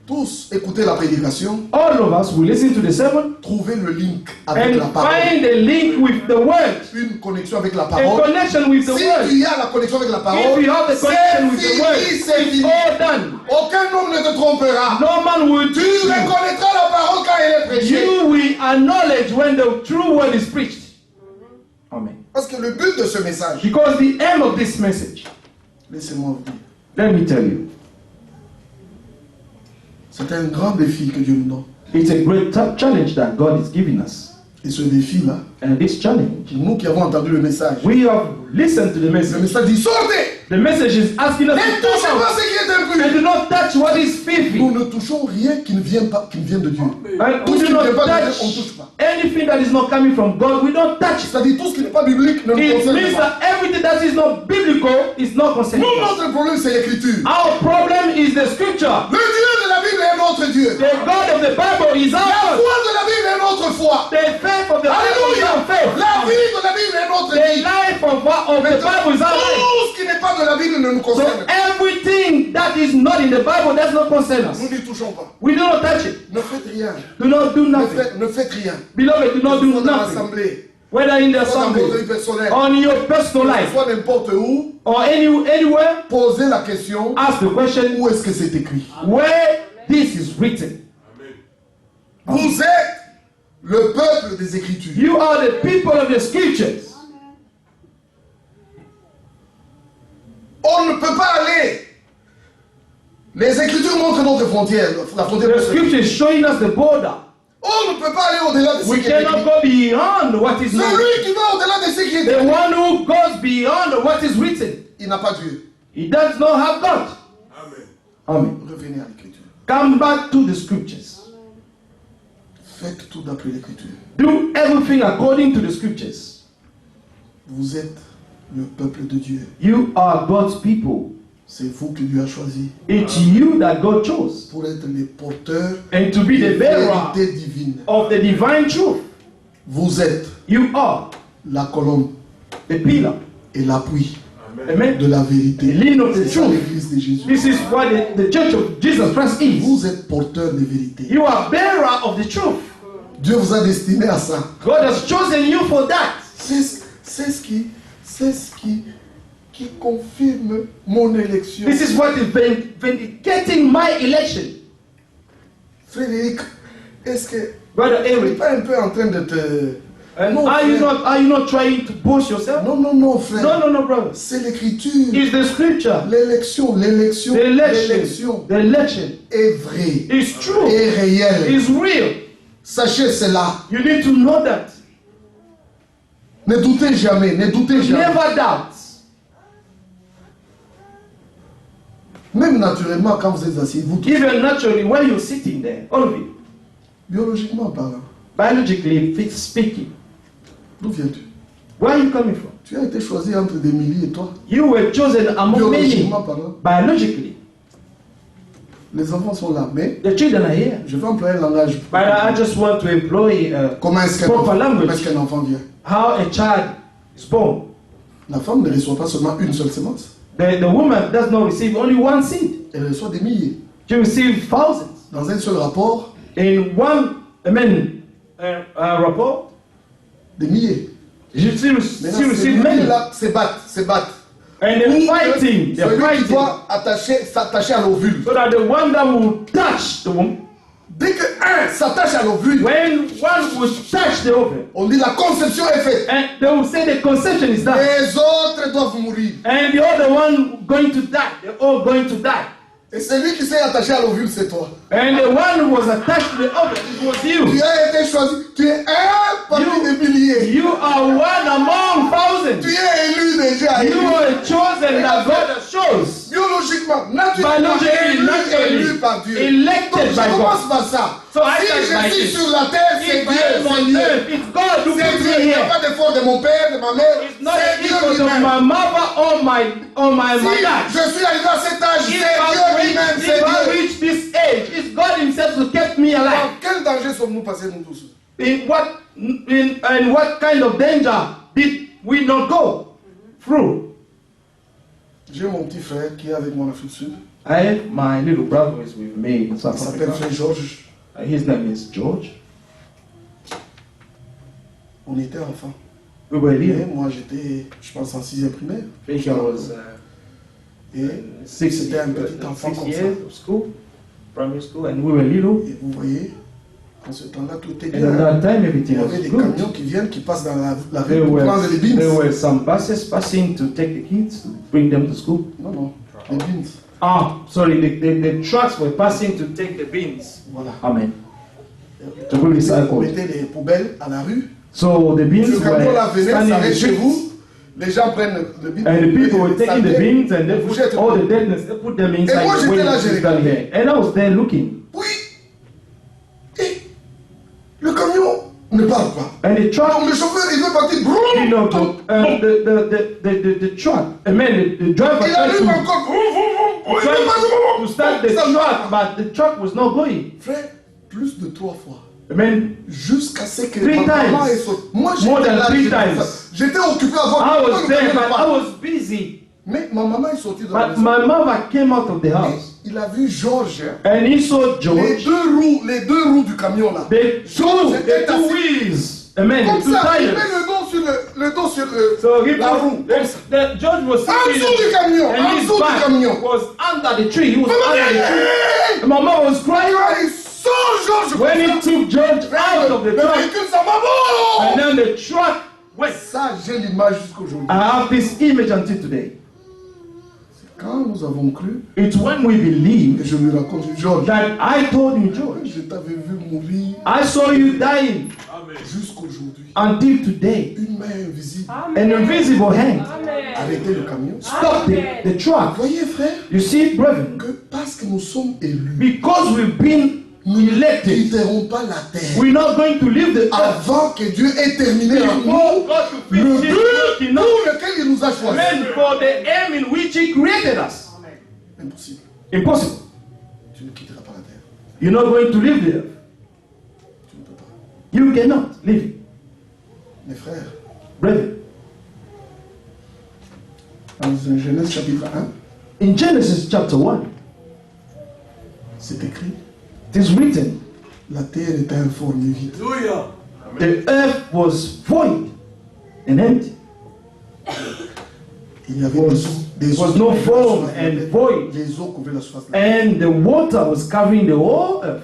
Tous écouter la prédication, All of us will listen to the sermon trouver le link avec and la parole. find a link with the word, Une connexion avec la a parole. connection with the Si word. tu as la connexion avec la If parole, you have the connection with the word, c'est it's fini. all done. Aucun homme ne te trompera. No man will Tu do you. reconnaîtras la parole quand elle est prêchée. You will acknowledge when the true word is preached. Amen. Parce que le but de ce message, Because the aim of this message, laissez-moi vous dire, let me tell you, c'est un grand défi que Dieu nous donne. it's a great challenge that God is giving us. Et ce défi-là, And this challenge, nous qui avons entendu le message, we have listened to the le message. message dit sortez! The message is asking us Ne to touchez come pas out ce qui est and impur. do not touch what is filthy. Nous ne touchons rien qui ne vient pas, qui ne vient de Dieu. And Tout we ce do qui ne vient not pas de Dieu, touch on ne touche pas. anything that is not coming from God. We don't touch it. C'est-à-dire tout ce qui n'est pas biblique ne nous It concerne means pas. that everything that is not biblical is not concerning Nous, us. notre problème, c'est l'écriture. Our problem is the scripture. Le Dieu de la Bible est notre Dieu. The God of the Bible is La our God. foi de la Bible est notre foi. The faith of the Bible is Alléluia. our faith. La vie de la Bible est notre The vie. life of the Bible is our life. Tout ce qui n'est pas de la Bible ne nous So concerne pas. everything that is not in the Bible does not concern us. Nous n'y touchons pas. We do not touch it. Ne faites rien. Do not do nothing. Ne faites rien. Beloved, do not do Soit dans nothing. l'assemblée, Whether in the soit dans votre assembly, vie personnelle, on your personal life, soit n'importe où, or anywhere, posez la question, ask the question, où est-ce que c'est écrit? where this is written. Vous êtes le peuple des Écritures. You are the people of the scriptures. On ne peut pas aller. Les Écritures montrent notre frontière, la frontière The de ce scripture is showing us the border. On ne peut pas aller au-delà de ce We qui est cannot écrit. go beyond what is not. Celui qui va au-delà de ce qui est The écrit, one who goes beyond what is written, il n'a pas Dieu. he does not have God. Amen. Revenez à l'Écriture. Come back to the scriptures. Faites tout d'après l'Écriture. Do everything according to the scriptures. Vous êtes le peuple de Dieu. You are God's people. C'est vous que Dieu a choisi It's you that God chose. pour être les porteurs And to be de the bearer vérité divine. of the divine truth. Vous êtes You are la colonne the pillar. et l'appui Amen. de la The vérité. lean of the C'est ça truth. l'église de Jésus. This is what the church of Jesus Christ is. Vous êtes porteur de vérité. You are bearer of the truth. Dieu vous a destiné à ça. God has chosen you for that. C'est ce qui confirme mon élection. This is what is vindicating my election. Frédéric, est-ce que Brother tu n'es Eric, pas un peu en train de te... and Non, are you frère. not trying to boast yourself? Non, frère. No, brother. C'est l'écriture. It's the scripture. L'élection The election est vraie, is true. est réelle. Is real. Sachez cela. You need to know that. Ne doutez jamais, ne doutez jamais. Never doubt. Même naturellement, quand vous êtes assis, vous tous, Even naturally, when you're sitting there, all of you, biologiquement parlant, biologically speaking, d'où viens-tu? where are you coming from? Tu as été choisi entre des milliers et toi. You were chosen among many. Biologiquement parlant, Biologically, les enfants sont là, mais the children are here. je vais employer un langage. But I just want to employ Comment est-ce qu'un proper enfant, language. enfant vient? How a child is born. La femme ne reçoit pas seulement une seule semence, The woman does not receive only one seed. elle reçoit des milliers. She receives thousands. Dans un seul rapport, In one, rapport, des milliers. she Maintenant, ces receives many. milliers-là se battent. And they're Ou fighting. They're celui qui fighting. doit s'attacher à l'ovule. So that the one that will touch the womb, Dès que un s'attache à l'ovule, when one will touch the ovum, on dit la conception est faite. and they will say the conception is done. Les autres doivent mourir. And the other one going to die. They're all going to die. Et celui qui s'est attaché à l'ovule, c'est toi. And the one who was attached to the ovum, it was Tu you. as été choisi. Tu es un parmi des milliers. You are one among thousands. Tu es élu déjà. You Élu. are chosen that God has chose. Biologiquement, naturellement, élu par Dieu. Donc Elected je by commence God. par ça. So I Si start by je suis this. sur la terre, c'est If Dieu. I am C'est on Dieu. earth, it's God who C'est put Dieu. me Il n'y a here. pas d'effort de mon père, de ma mère. It's not C'est the Dieu effort of lui-même. my mother or my Si dad. je suis arrivé à cet âge, c'est If Dieu lui-même. C'est I Dieu. reach this age, it's God Himself who kept me alive. Dans quel danger sommes-nous passés, nous tous? In what kind of danger did we not go through? J'ai mon petit frère qui est avec moi en Afrique du Sud. I have my little brother who is with me in Il South s'appelle Africa. frère Georges. His name is George. On était enfants. We were Et little. moi, j'étais, je pense, en 6e primaire. I think I was Et c'était un petit enfant 6 comme ça. years of school, primary school, and we were little. Et vous voyez, en ce temps-là, tout était And bien. at that time, Il everything y was avait des good. camions qui viennent, qui passent dans la There rue pour were, prendre les there beans. were some buses passing to take the kids to bring them to school. Non, non, les beans. Ah, sorry, the trucks were passing to take the beans. Voilà. Amen. To be Vous recycled. mettez les poubelles à la rue. So the beans Le camion là were venait, standing in s'arrête the chez streets. vous. Les gens prennent le bean. And the people were taking the saletés, beans and they vous put jettent. all the deadness, they put them inside moi, the j'étais way là, it's j'ai done regardé. here. And I was there looking. Oui. Et le camion ne parle pas. And the truck, Donc le chauffeur, il veut partir. you know, the truck, I mean, the driver Il tried allume encore. to start the truck, but the truck was not going. Frère, plus de 3 fois. I mean, Jusqu'à ce que 3 ma maman times. est sortie. Moi, More j'étais than là. 3 j'étais times. ça. J'étais occupé à voir. I pourquoi was le there, camion but ne I part. was busy. Mais ma maman est sortie de la But maison. my mother came out of the house Et il a vu Georges. and he saw Les George. deux roues du camion là. The two wheels. Amen. Comme The two ça, il tires. met le dos sur So he la roue. put, the George was En sitting dessous du camion. and En his dessous du back camion. was under the tree. He was under the tree. And my mom was crying. Il sort Georges. When he took George out of the Le truck, véhicule, ça va and then the truck went. Ça, j'ai l'image jusqu'aujourd'hui. I have this image until today. Quand nous avons cru, It's when we et believe je lui raconte, Georges, that I told him, George, je t'avais vu mourir I saw you dying jusqu'aujourd'hui. until today. Une main invisible. An invisible hand Arrêtez le camion. stopped the truck. Voyez, frère, You see, brethren, que parce que nous sommes élus, because we've been nous ne elected, quitterons pas la terre we're not going to leave the earth avant que Dieu ait terminé en nous before God to le finish His work but in us. pour lequel il nous a choisis. Amen. For the aim in which He created us. Impossible. Impossible. Tu ne quitteras pas la terre. You're not going to leave the earth. Tu ne peux pas. You cannot leave it. Mes frères, Brethren, Dans Genèse chapitre 1, In Genesis chapter 1, c'est écrit, it is written, la terre était informe et vide. the earth was void and empty. Il y avait There was no form and void. Les eaux couvraient la surface de la terre. And the water was covering the whole earth.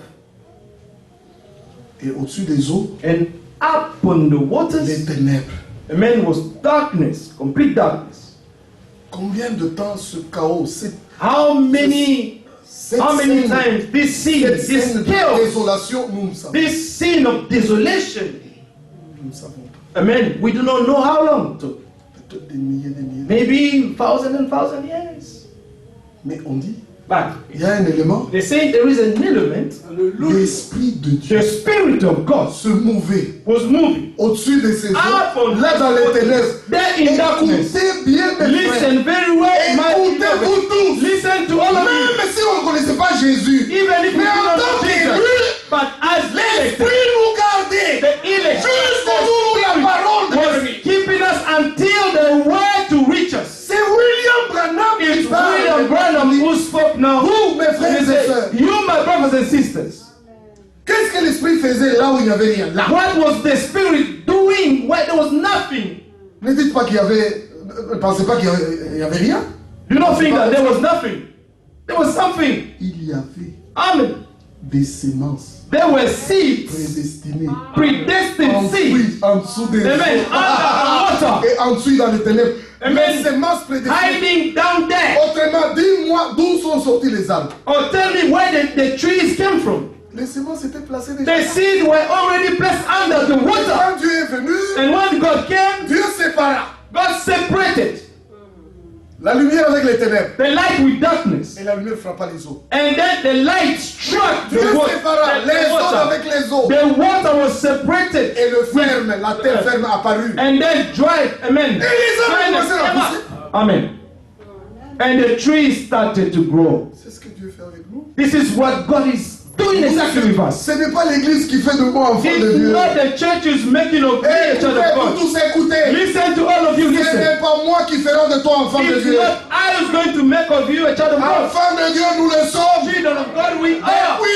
Et au-dessus des eaux, And upon the les waters, ténèbres. amen, was darkness, complete darkness. Combien de temps ce chaos, cette How many scène, times this scene, cette this scène de chaos, désolation, nous ne savons, this scene of desolation, nous ne savons pas. amen, we do not know how long it took. Peut-être des milliers. Maybe thousand and thousand years. Mais on dit, But il y a un élément, they say there is an element, l'Esprit de Dieu the Spirit of God se mouvait was moving. au-dessus de ces eaux, Upon là dans les ténèbres. there in darkness. Écoutez bien mes frères. Listen very well, my Écoutez-vous beloved. tous. Listen to all of you. Même si on ne connaissait pas Jésus, Even if you mais do en not tant know Jesus, qu'élu, but as elected, l'Esprit nous gardait the elect jusqu'au jour où la parole de was Dieu. keeping us until the word to reach us. C'est William Branham qui It's parle. William Branham who spoke now. Vous, mes frères He et said, sœurs, you, my brothers and sisters, qu'est-ce que l'Esprit faisait là où il n'y avait rien? Là. what was the Spirit doing where there was nothing? Ne dites pas qu'il y avait. Ne pensez pas qu'il y avait rien. Do not think that there was nothing. There was something. Il y avait Amen. des semences There were seeds, prédestinées. predestined seeds. En dessous des Amen. eaux. Under the water. Et en dessous dans les ténèbres. Amen. Les semences prédestinées. Hiding down there. Autrement, dis-moi d'où sont sortis les arbres. Or tell me where the trees came from. Les semences étaient placées déjà. The seeds were already placed under the water. Quand Dieu est venu, And when God came, Dieu sépara God separated la lumière avec les ténèbres. the light with darkness. Et la lumière frappa les eaux. And then the light struck Dieu the sépara les eaux water. avec les eaux. The water was separated. Et le ferme, la terre ferme apparut. And then dried. Amen. Et les arbres commencèrent à pousser. Amen. And the trees started to grow. C'est ce que Dieu fait avec nous. This is what God is doing exactly with us. Ce n'est pas l'église qui fait de moi enfant de It's Dieu. not the churches making of me a child of Écoutez, vous God. tous écoutez. Listen to all of you. Ce Listen. n'est pas moi qui ferai de toi enfant de It's Dieu. not I who's going to make of you a child of God. Enfant de Dieu, nous le sommes. Children of God, we are. Oui,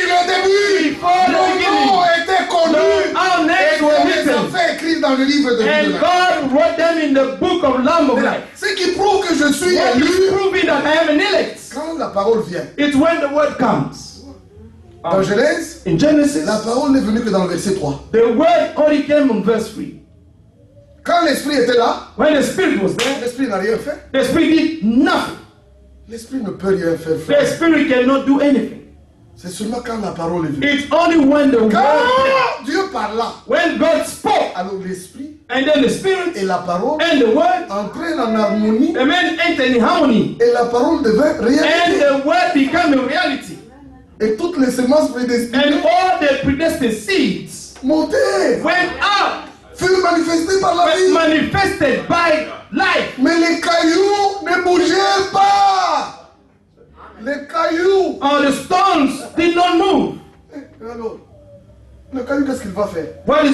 le début. Before the Nos noms étaient connus. Our names were Et les written. affaires écrites dans le livre de And Dieu. God wrote them in the book of Lamb of Life. Ce qui prouve que je suis What is élu proving that I am an elect? quand la parole vient. It's when the word comes. Dans Genèse, In Genesis, la parole n'est venue que dans le verset 3. the word only came on verse 3. Quand l'esprit était là, When the Spirit was there, l'esprit n'a rien fait. the Spirit did nothing. L'esprit ne peut rien faire. The frère. Spirit cannot do anything. C'est seulement quand la parole est venue. It's only when the word came. Quand Dieu parla, When God spoke, alors l'esprit and then the Spirit et la parole and the word, entraient en harmonie the man entered in harmony, et la parole devint and réalité. the word became a reality. Et toutes les semences prédestinées And all the predestined seeds montaient, went out, furent manifestées par la were vie. manifested by life. Mais les cailloux ne bougeaient pas. Les cailloux. All the stones did not move. Alors, le caillou, qu'est-ce qu'il va faire? What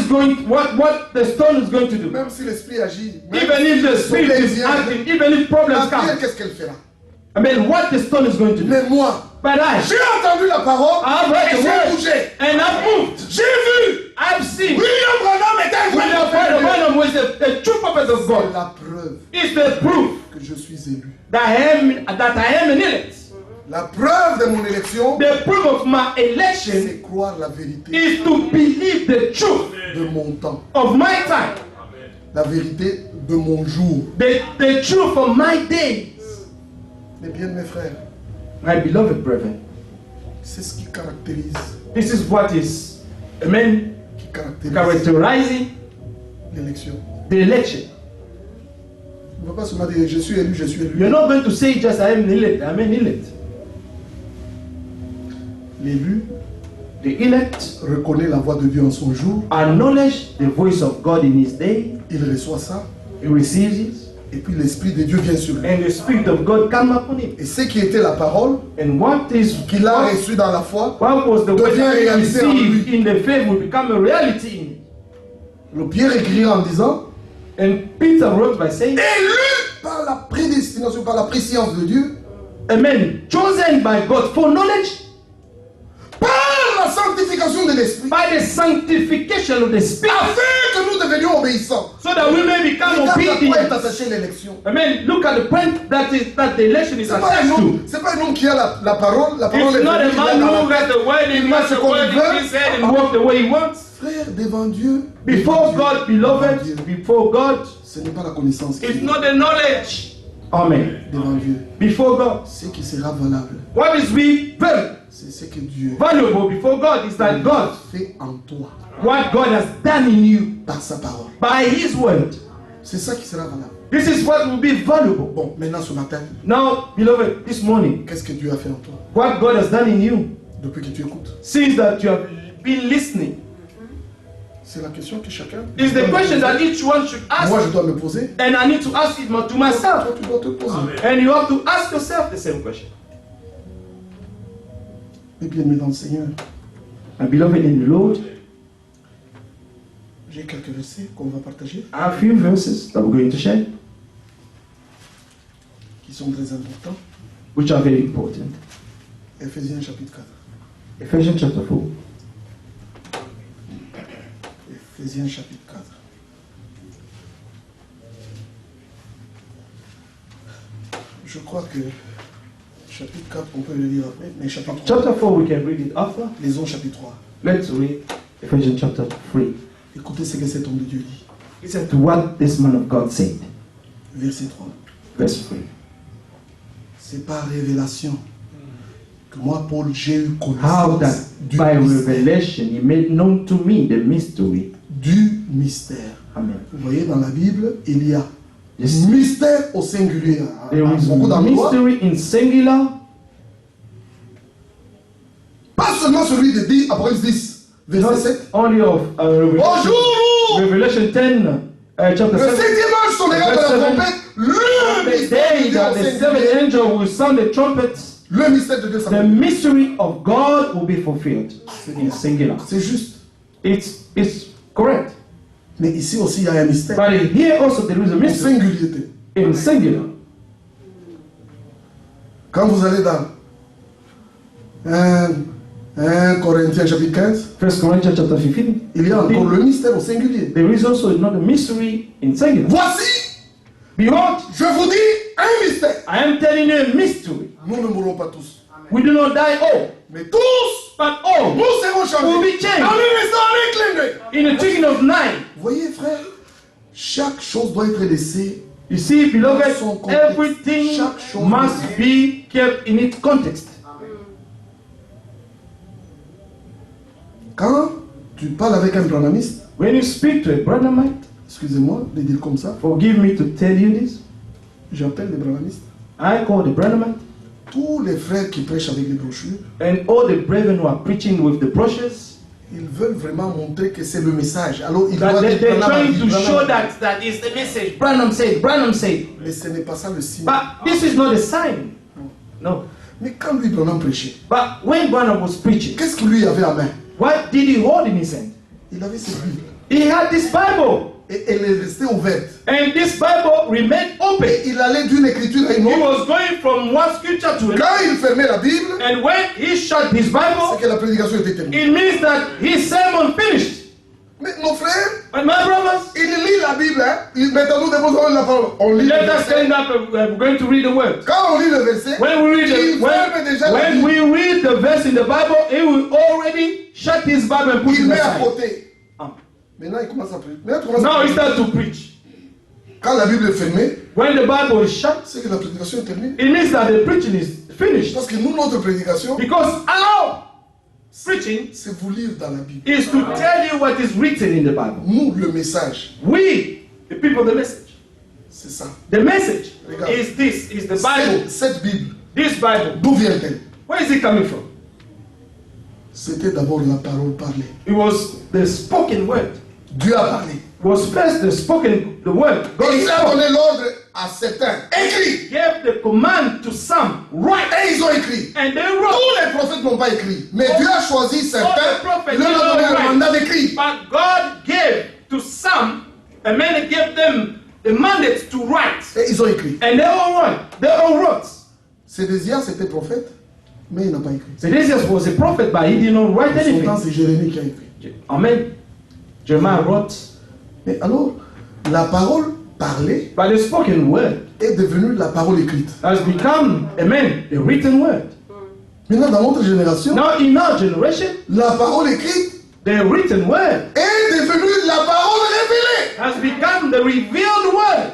the stone is going to do? Même si l'esprit agit, même Even if the si spirit problème is vient, acting, even if la problems pierre, come, qu'est-ce qu'elle fera? I mean, what the stone is going to do? Mais moi, But j'ai entendu la parole I've heard et the j'ai word, bougé. and I've moved. J'ai vu. I've seen. William Branham était un vrai William prophète de Dieu. Branham was the true prophet of C'est God. la preuve It's the proof que je suis élu. that I am an elect. La preuve de mon élection, The proof of my election c'est croire la vérité is to believe the truth de mon temps, of my time, la vérité de mon jour. the truth of my days. Mais bien, mes frères, My beloved brethren, c'est ce qui caractérise, this is what is, amen, qui caractérise characterizing l'élection. the election. On ne va pas seulement dire je suis élu, je suis élu. You're not going to say just I am an elect, I'm an elect. L'élu The elect reconnaît la voix de Dieu en son jour, acknowledge the voice of God in his day, il reçoit ça, he receives it, et puis l'Esprit de Dieu vient sur lui. and the Spirit of God comes upon him. Et ce qui était la parole And what qu'il a reçue dans la foi, what was the word devient that he réalité en received lui. in the faith will become a reality in him. le Pierre écrit en disant And Peter wrote by saying, élu par la prédication prédestination, par la préscience de Dieu, Amen. Chosen by God for knowledge, par la sanctification de l'Esprit, by the sanctification of the Spirit, afin que nous devenions obéissants. so that we may become Regarde à quoi est obedient. attachée l'élection. Amen. Look at the point that the election is C'est pas un attached homme, to. c'est pas un homme qui a la parole. La parole It's est not venue, a il l'a man dans who la has the word Il in marche the comme word il veut. in his head and walk the way he wants. Frère, devant Dieu, Before devant God, Dieu, beloved, before God, ce n'est pas la connaissance qui it's est not the knowledge. Amen. devant Dieu. Before God, Ce qui sera valable, what is we very c'est ce que Dieu valuable before God is that God, fait en toi what God has done in you par sa parole. by His word. C'est ça qui sera valable. This is what will be valuable. Bon, maintenant ce matin, Now, beloved, this morning, qu'est-ce que Dieu a fait en toi what God has done in you depuis que tu écoutes? since that you have been listening C'est la question que chacun. is the question that each one should ask. Moi, je dois me poser. And I need to ask it to myself. Toi, tu dois te poser. And you have to ask yourself the same question. Et bien, aimé dans le Seigneur, And beloved in the Lord, j'ai quelques versets qu'on va partager a few verses that we're going to share, qui sont très importants. which are very important. Éphésiens chapitre 4. Ephesians chapter 4. Éphésiens chapitre 4. Je crois que chapitre 4, on peut le lire après, mais chapitre 3. Chapter 4, we can read it after. Lisons chapitre 3. Let's read Ephesians chapter 3. Écoutez ce que cet homme de Dieu dit. Listen to what this man of God said. Verset 3. Verse 3. C'est par révélation que moi, Paul, j'ai eu How that connaissance du by mystère. revelation he made known to me the mystery. Du mystère. Amen. Vous voyez, dans la Bible, il y a Yes. mystère au singulier. There is Beaucoup d'endroits. mystery in singular, Pas seulement celui de 10, Apocalypse 10, verset not 7. only of Revelation, Bonjour! Revelation 10, chapter Le 7. septième ange sonnera de la Verset trompette. Le The mystère day de Dieu that au the singulier. seventh angel will sound the trumpet, Le mystère de Dieu, ça the mystery of God will be fulfilled in singular. c'est juste. It's correct. Mais ici aussi, il y a un mystère. But here also there is a Au mystery singulier. in singular. Quand vous allez dans 1 Corinthiens chapitre 15, 1 Corinthians chapter 15. il y a encore le mystère au singulier. There is also another mystery in singular. Voici, Behold, je vous dis un mystère. I am telling you a mystery. Nous ne mourrons pas tous. We do not die all, Mais tous, but all nous serons changés. will be changed. En un instant, en un clin d'œil. in a twinkling of nine. Vous voyez, frère, chaque chose doit être laissée. You see, beloved, Son contexte. everything Chaque chose must be kept in its context. Quand tu parles avec un branhamiste, When you speak to a Branhamite, excusez-moi de dire comme ça, forgive me to tell you this, j'appelle les branhamistes, I call the Branhamite tous les frères qui prêchent avec les brochures, and all the brethren who are preaching with the brochures, ils veulent vraiment montrer que c'est le message. Alors ils that doivent they're dire Branham a trying dit, to Branham show a dit. that is the message. Branham said, Branham said. Mais ce n'est pas ça le signe. But this is not a sign. No. Mais quand lui, Branham prêchait, But when Branham was preaching, qu'est-ce qu'il lui avait à main? what did he hold in his hand? Il avait cette Bible. He had this Bible. Et elle est restée ouverte. And this Bible remained open. Et il allait d'une écriture à une He autre. was going from one scripture to another. Quand il fermait la Bible, And when he shut his c'est Bible, que la prédication était terminée. it means that his sermon finished. Mais nos frères, But my brothers, ils lisent la Bible. Hein? Maintenant, nous devons la parole. On lit le let us verset. stand up and we're going to read the word. Quand on lit le verset, When we read il the, ferme déjà la when Bible. we read the verse in the Bible, he will already shut his Bible and put Il it met à aside. côté. Maintenant, il commence à prier. Maintenant, tu commences Now à he prier. starts to preach. Quand la Bible est fermée, When the Bible is shut, c'est que la prédication est terminée. it means that the preaching is finished. Parce que nous, notre prédication, Because our preaching c'est vous lire dans la Bible. is to tell you what is written in the Bible. Nous, le message, We, the people, the message. c'est ça. The message Regarde. is this, is the Bible. Cette Bible, This Bible. d'où vient-elle? Where is it coming from? C'était d'abord la parole parlée. It was the spoken word. Dieu a parlé. It was first the word. God Et il a spoke. donné l'ordre à certains. Écrit. Gave the command to some. Right. Et ils ont écrit. And they wrote. Tous les prophètes n'ont pas écrit. Mais Dieu a choisi All certains. the prophets Il leur a donné did not le write. mandat d'écrire. But God gave to some, and many gave them the mandate to write. Et ils ont écrit. And they all wrote. They all wrote. Sédécias était prophète, mais il n'a pas écrit. Sedecius was a prophet, but he did not write Son temps, anything. c'est Jérémie qui a écrit. Amen. Jeremiah wrote. Mais alors, la parole parlée But the spoken word est devenue la parole écrite. has become, amen, the written word. Maintenant, dans notre génération, Now in our generation, la parole écrite the written word est devenue la parole révélée. has become the revealed word.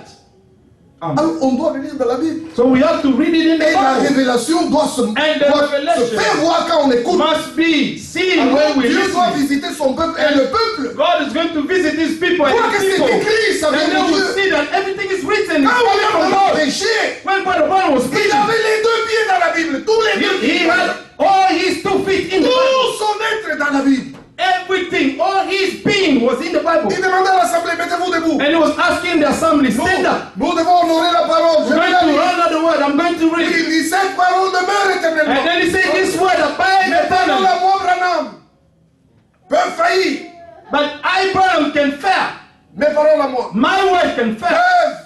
Amen. Alors, on doit le lire dans la Bible. So we have to read it in the Et la Bible. révélation doit se revelation faire voir quand on écoute. Must be seen Alors, when we Dieu doit listen. visiter son peuple et le peuple. God is going to visit his people and Quoi que his c'est people. écrit, ça And vient they de will Dieu. see that everything is written. Quand It's coming on from est God. prêché, When Brother Paul was il preaching, avait les deux pieds dans la Bible. Tous les deux he pieds. had all his 2 feet in the Bible. Tout son être dans la Bible. Everything, all his being was in the Bible. Il demandait à l'assemblée, mettez-vous debout. And he was asking the assembly, stand up. Nous devons honorer la parole. Je I'm vais going la to lire. honor the word. I'm going to read it. Il dit, cette parole demeure éternellement. And then he said, this word abides Mes paroles eternally. à moi, Branham, peuvent faillir. But Abraham can fail. Mes paroles à moi My word can fail. peuvent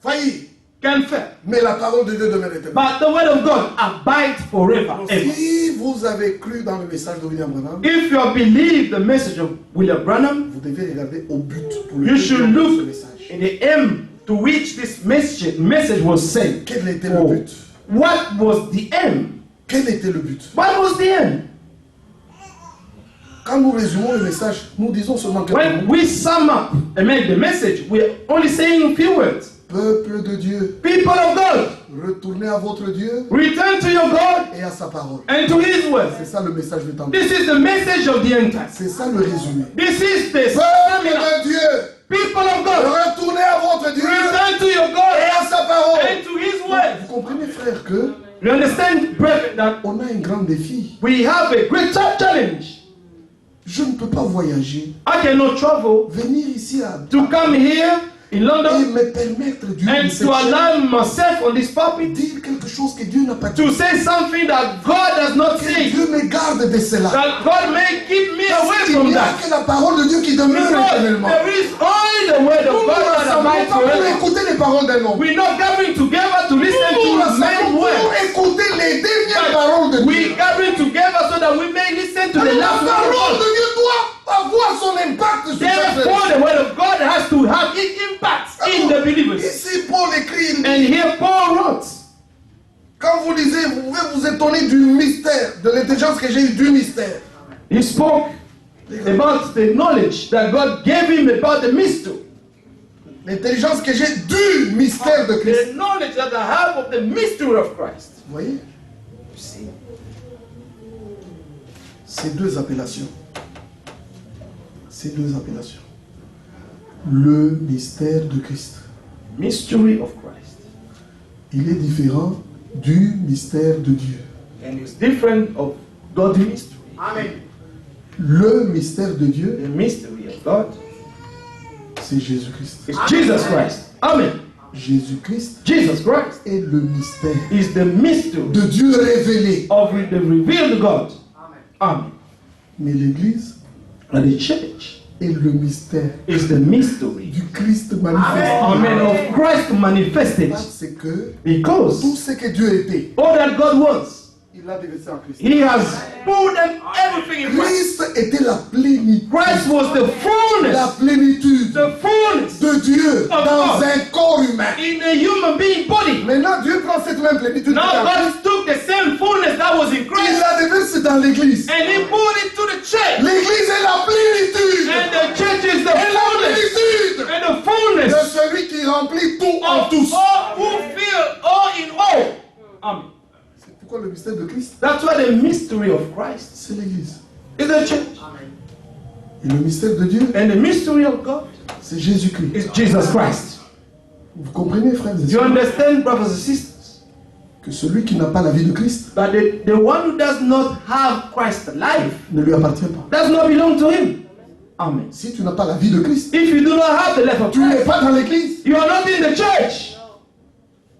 faillir. Can fail. Mais la parole de Dieu demeure éternellement. But the word of God abides forever. Ever. Si vous avez cru dans le message de William Branham, If you believe the message of William Branham, vous devez regarder au but pour you lequel should il y a ce look message. in the aim to which this message was sent. Quel était le Oh. but? What was the aim? Quel était le but? What was the aim? Quand nous résumons le message, nous disons seulement quelques When mots. we sum up and make the message, we're only saying a few words. Peuple de Dieu, People of God, retournez à votre Dieu return to your God et à sa parole. and to His word. C'est ça le message du temps. This is the message of the end time. C'est ça le résumé. This is the Peuple seminar. de Dieu, People of God, retournez à votre Dieu return to your et God à sa parole. and to His word. Vous comprenez, frère, que You understand, brethren, that on a un grand défi. we have a great challenge. Je ne peux pas voyager, I cannot travel venir ici à to come here in et London me permettre and d'une to allow myself on this pulpit dire quelque chose que Dieu n'a pas dit. to say something that God does not Que say. Dieu me garde de cela. That God may keep me away Il from n'y a that. que la parole de Dieu qui demeure Because éternellement. there is only the word Nous of nous God that rassemblons abides pas pour forever. écouter les paroles d'un homme. We're not gathering together to listen Nous nous to rassemblons men's pour words. écouter les dernières paroles de Dieu. We're gathering together so that we may listen to the La last word parole of de God. Dieu doit avoir son impact sur chaque Therefore, personne. the word of God has to have its impact in the believers. Ici, Paul écrit, il dit, And here Paul wrote, quand vous lisez, vous pouvez vous étonner du mystère, de l'intelligence que j'ai eue du mystère. he spoke about the knowledge that God gave him about the mystery. L'intelligence que j'ai du mystère de Christ. The knowledge that I have of the mystery of Christ. Vous voyez? Ces deux appellations. Ces deux appellations. Le mystère de Christ. Mystery of Christ. Il est différent du mystère de Dieu. And it's different of God's mystery. Amen. Le mystère de Dieu, The mystery of God c'est Jésus-Christ. is Jesus Christ. Amen. Jésus-Christ Jesus Christ est le mystère is the mystery de Dieu révélé. of the revealed God. Amen. Mais l'Église And the church est le mystère is the mystery. du Christ manifesté. Amen. Of Christ manifested. Parce que Because tout ce que Dieu était, all that God was, il l'a déversé en Christ. He has put them everything in Christ. Christ était la plénitude. Christ was the La fullness, plénitude the fullness de Dieu dans un corps humain. in a human being body. Maintenant, Dieu prend cette même plénitude Now qui est en Christ. God took the same fullness that was in Il Christ la déverse dans l'Église. and He put it to the church. L'Église est la plénitude. And the church is the Et la fullness plénitude and the de fullness celui qui remplit tout en of tous. all who feel all in all. Amen. C'est pourquoi le mystère de Christ, That's why the mystery of Christ c'est l'Église. is the church. Et le mystère de Dieu, And the mystery of God c'est Jésus-Christ. is Jesus Christ. Vous comprenez, frères et You sœurs, understand, brothers and sisters? que celui qui n'a pas la vie de Christ But the one who does not have Christ's life ne lui appartient pas. does not belong to him. Amen. Si tu n'as pas la vie de Christ, If you do not have the life of tu n'es Christ, pas dans l'Église. you are not in the church.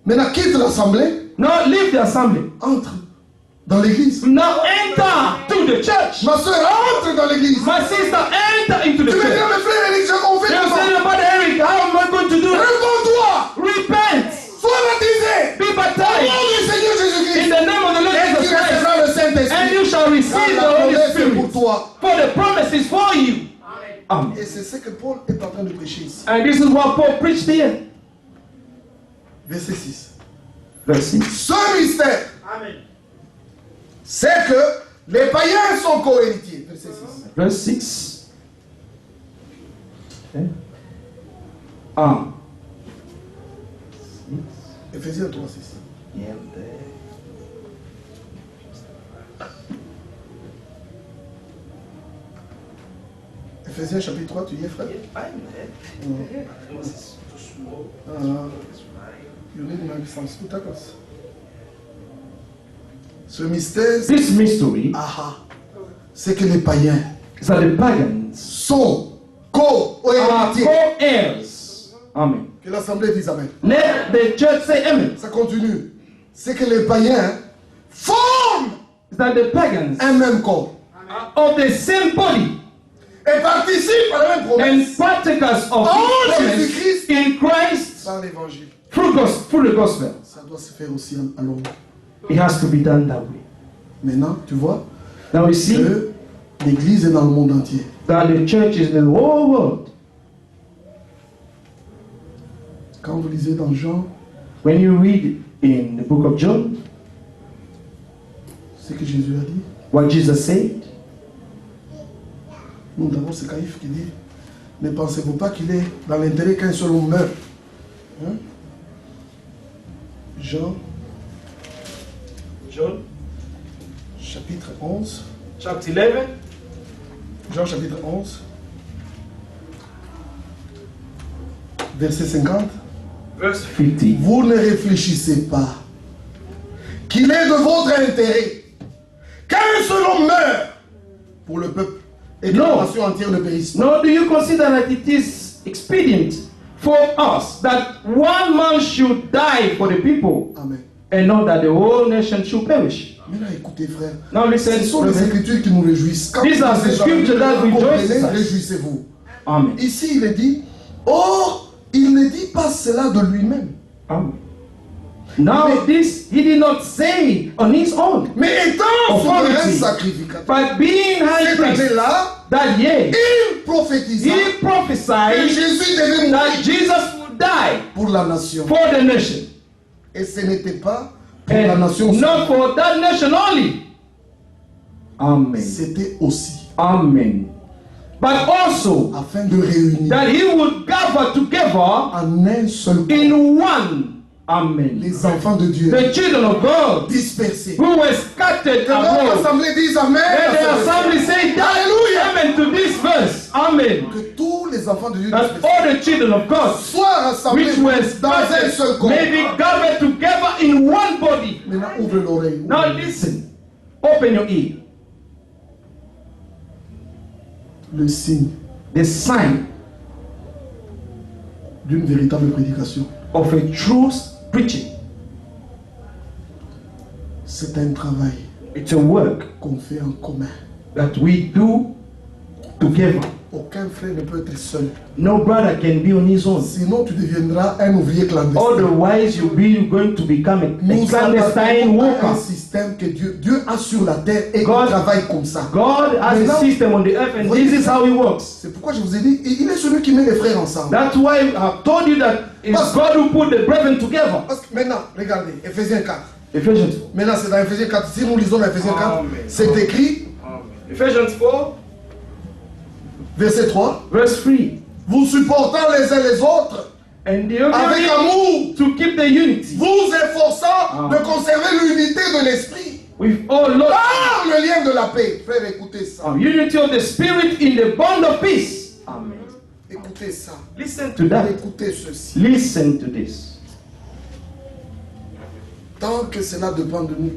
Maintenant, quitte l'assemblée, Now leave the assembly. entre dans l'Église. Now enter to the church. Ma soeur, entre dans l'Église. My sister, enter into the Tu me dis, church. mais frère Eric, j'ai qu'on fait You comment? say, Brother Eric, how am I going to do it? Réponds toi. For the promise is for you. Amen. Et c'est ce que Paul est en train de prêcher ici. And this is what Paul preached here. Verset 6. Verse 6. Ce mystère, c'est que les païens sont co-héritiers. Verset 6. Verse 6. Okay. Ah. Éphésiens 3, 6. Éphésiens chapitre 3, tu y es, frère? You need my some spectacles. Ce mystère, This mystery c'est que les païens is that the pagans sont are co-héritiers. co-heirs. Amen. Que l'assemblée dise Amen. Let the church say amen. Ça continue. C'est que les païens forment Is that the pagans un même corps are of the same body et participent à la même and promesse partakers of Oh, the promise Jésus-Christ. in Christ par l'évangile. through the gospel. Ça doit se faire aussi à l'homme. It has to be done that way. Maintenant, tu vois Now we see que l'église est dans le monde entier. that the church is in the whole world. Quand vous lisez dans Jean, When you read in the book of John ce que Jésus a dit, what Jesus said, nous d'abord c'est Caïphe qui dit, ne pensez-vous pas qu'il est dans l'intérêt qu'un seul homme meure? Hein? Jean, chapitre 11. chapter 11, Jean chapitre 11, verset 50. verse 50. Vous ne réfléchissez pas qu'il est de votre intérêt qu'un seul homme meure pour le peuple et que Non. la nation entière ne périsse pas. Nor do you consider that it is expedient for us that one man should die for the people, Amen. and not that the whole nation should perish? Maintenant écoutez frère, Now listen, ce sont les brethren. écritures qui nous réjouissent. Quand These vous are lisez the dans scriptures that vous rejoice comprenez, us. réjouissez-vous. Amen. Ici il est dit, or il ne dit pas cela de lui-même, Amen. Now this he did not say on his own, mais étant souverain Authority. sacrificateur. but being high Cette priest, année-là, that year il prophétisa he que prophesied Jésus devait that mourir Jesus would die pour la nation. for the nation, Et ce n'était pas pour la and nation seule. not for that nation only. Amen. C'était aussi Amen. But also afin de réunir that he would gather together en un seul corps in one. Amen. les enfants de Dieu The children of God dispersés. who were scattered Que votre abroad. assemblée dise Amen. And the à ce assembly verset. say Alléluia. amen to this verse. Amen. Que tous les enfants de Dieu That dispersés all the children of God soient rassemblés which were dans un seul scattered corps. may be gathered together in one body. Maintenant, ouvre l'oreille. Now listen. Open your ear. Le signe The sign d'une véritable prédication, of a true preaching. c'est un travail It's a work qu'on fait en commun. that we do together. Aucun frère ne peut être seul. No brother can be on his own. Sinon, tu deviendras un ouvrier clandestin. Otherwise, you're going to become a Nous clandestine avons un worker. système que Dieu a sur la terre et il God- travaille comme ça. God has a Maintenant, system on the earth, and this is how He works. C'est pourquoi je vous ai dit, il est celui qui met les frères ensemble. That's why I've told you that it's God who put the brethren together. Parce que maintenant, regardez, Ephésiens 4. Ephesians. Maintenant, c'est dans Ephésiens 4. Si nous lisons dans Ephésiens 4, Amen. c'est écrit, Ephesians 4, verset 3, verse 3. vous supportant les uns les autres And the avec amour, to keep the unity vous efforçant Amen. de conserver l'unité de l'esprit with all love, par le lien de la paix. Frère, écoutez ça. unity of the spirit in the bond of peace. Amen. Écoutez ça. Listen to that. Écoutez ceci. Listen to this. Tant que cela dépend de nous,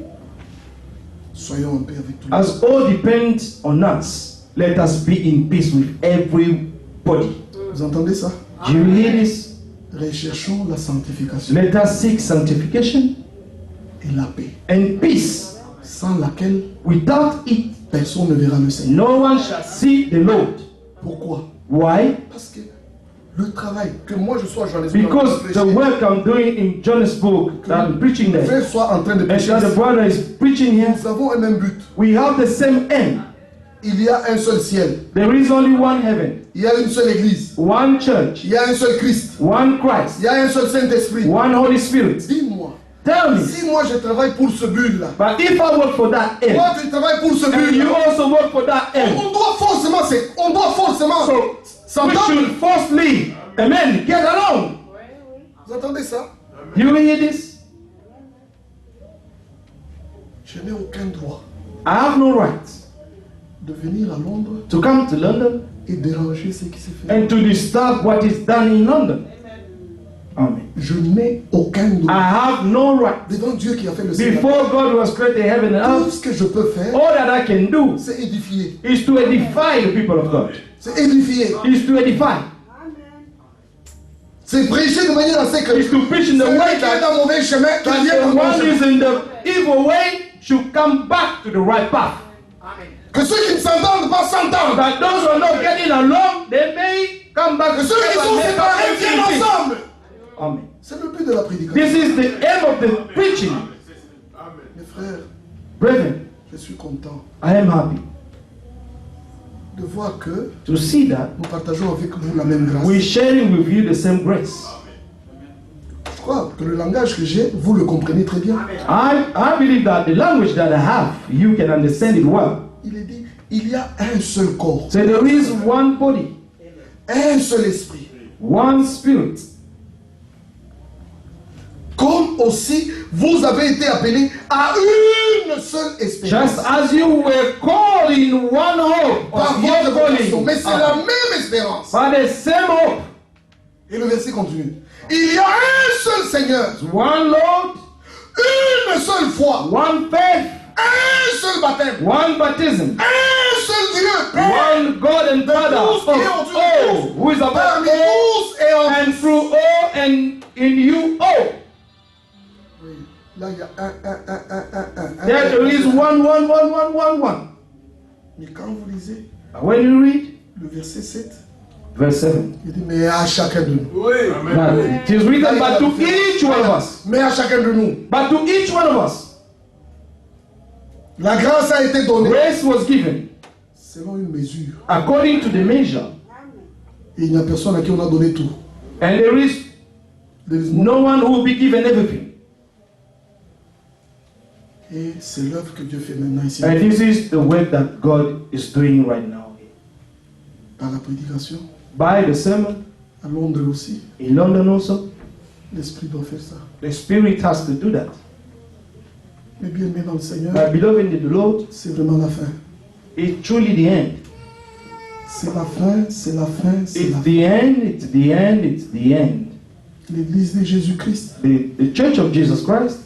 soyons en paix avec tout le monde. As all depends on us, let us be in peace with everybody. Vous entendez ça? Do you hear this? Recherchons la sanctification Let us seek sanctification et la paix, and peace. sans laquelle Without it, personne ne verra le Seigneur. no one shall see the Lord. Pourquoi? Why? Parce que le travail, que moi je sois Johannesburg, Because the work I'm doing in Johannesburg, that I'm preaching le there, frère soit en train de and prêcher, that the brother is preaching here, nous avons un même but. we have the same aim. il y a un seul ciel. There is only one heaven, Il y a une seule église. one church, Il y a un seul Christ. one Christ, Il y a un seul Saint-Esprit. one Holy Spirit. Dis-moi, Tell me, si moi je travaille pour ce but-là, but if I work for that end, toi tu travailles pour ce and you but-là, also work for that end, on doit forcément so we s'entendre. should firstly, amen, get along. Vous entendez ça? You hear this? Je n'ai aucun droit I have no right de venir à Londres to come to London et déranger ce qui se fait. and to disturb what is done in London. Amen. Je n'ai aucun I droit have no right. devant Dieu qui a fait le ciel. Before God was created heaven and Tout earth, ce que je peux faire, all that I can do c'est édifier. is to edify the people of God. C'est édifier. Is to edify. C'est prêcher de manière à ce que Is to preach in the celui way qui est that, dans le mauvais chemin, qu'il that vienne dans the le bon one chemin. is in the evil way should come back to the right path. Que ceux qui ne s'entendent pas s'entendent. That those who are not getting along, they may come back Que to ceux qui sont the séparés viennent ensemble. Amen. C'est le but de la prédication. This is the aim of the preaching. Mes frères, Brethren, je suis content I am happy de voir que to see that nous partageons avec vous la même grâce. we're sharing with you the same grace. Je crois que le langage que j'ai, vous le comprenez très bien. I believe that the language that I have, you can understand it well. Il est dit, il y a un seul corps, So there is one body, un seul esprit. one spirit. Comme aussi vous avez été appelés à une seule espérance. Just as you were called in one hope Par of your votre vocation. calling, Mais c'est la même espérance. by the same hope, Et le verset continue. Il y a un seul Seigneur, one Lord, une seule foi, one faith, un seul baptême, one baptism, un seul Dieu, Père, one God and Father of all, who is above parmi all, tous et en and through all, and in you all. Oui. Là, il y a un. There is one. Mais quand vous lisez But when you read le verset 7, verse 7, il dit, mais à chacun de nous. that it is written, but to each one of us, Mais à chacun de nous. but to each one of us, La grâce a été donnée grace was given selon une mesure. according to the measure, Et il n'y a personne à qui on a donné tout. and there is no one who will be given everything. Et c'est l'œuvre que Dieu fait maintenant ici. And this is the work that God is doing right now. Par la prédication, By the sermon, à Londres aussi, in London also, l'Esprit doit faire ça. the Spirit has to do that. Mais bien aimé dans le Seigneur, My beloved in the Lord, c'est vraiment la fin. it's truly the end. C'est la fin, c'est la fin, c'est la It's fin. the end, it's the end, it's the end. L'église de Jésus-Christ The Church of Jesus Christ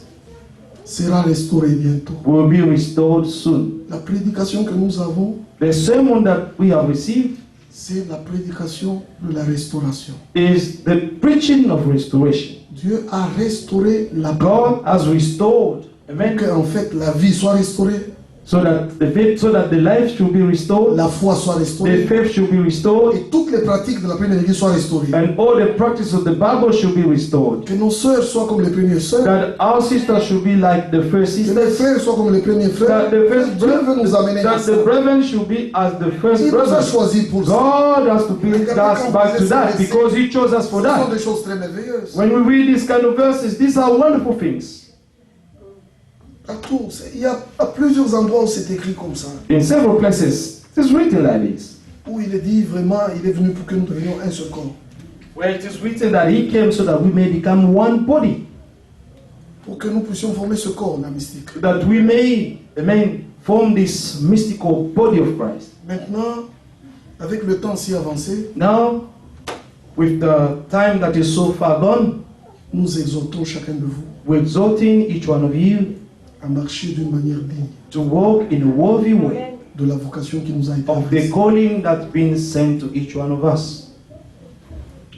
sera restaurée bientôt. will be restored soon. La prédication que nous avons, The sermon that we have received c'est la prédication de la restauration. is the preaching of restoration. Dieu a restauré la God has restored, pour amen, que en fait la vie soit restaurée, so that the life should be restored, la foi soit the restaurée faith should be restored, et toutes les pratiques de la première église soient restaurées. and all the practice of the Bible should be restored. Que nos sœurs soient comme les premières sœurs, That our sisters should be like the first que les sisters. frères soient comme les premiers frères. That the first Dieu veut nous amener à that ça. the brethren should be as the first Il nous a brothers. choisis pour ça. God has to bring us back to that because He chose us Ce for sont that. des choses très merveilleuses. When we read these kind of verses, these are wonderful things. À Tours, il y a à plusieurs endroits où c'est écrit comme ça. In several places, it is written like this. Où il est dit vraiment, il est venu pour que nous devenions un seul corps. Where it is written that He came so that we may become one body, Pour que nous puissions former ce corps, la mystique. that we may, amen, form this mystical body of Christ. Maintenant, avec le temps si avancé, Now, with the time that is so far gone, nous exhortons chacun de vous we're exhorting each one of you à marcher d'une manière digne to walk in a worthy way de la vocation qui nous a été of the adressée. calling that's been sent to each one of us.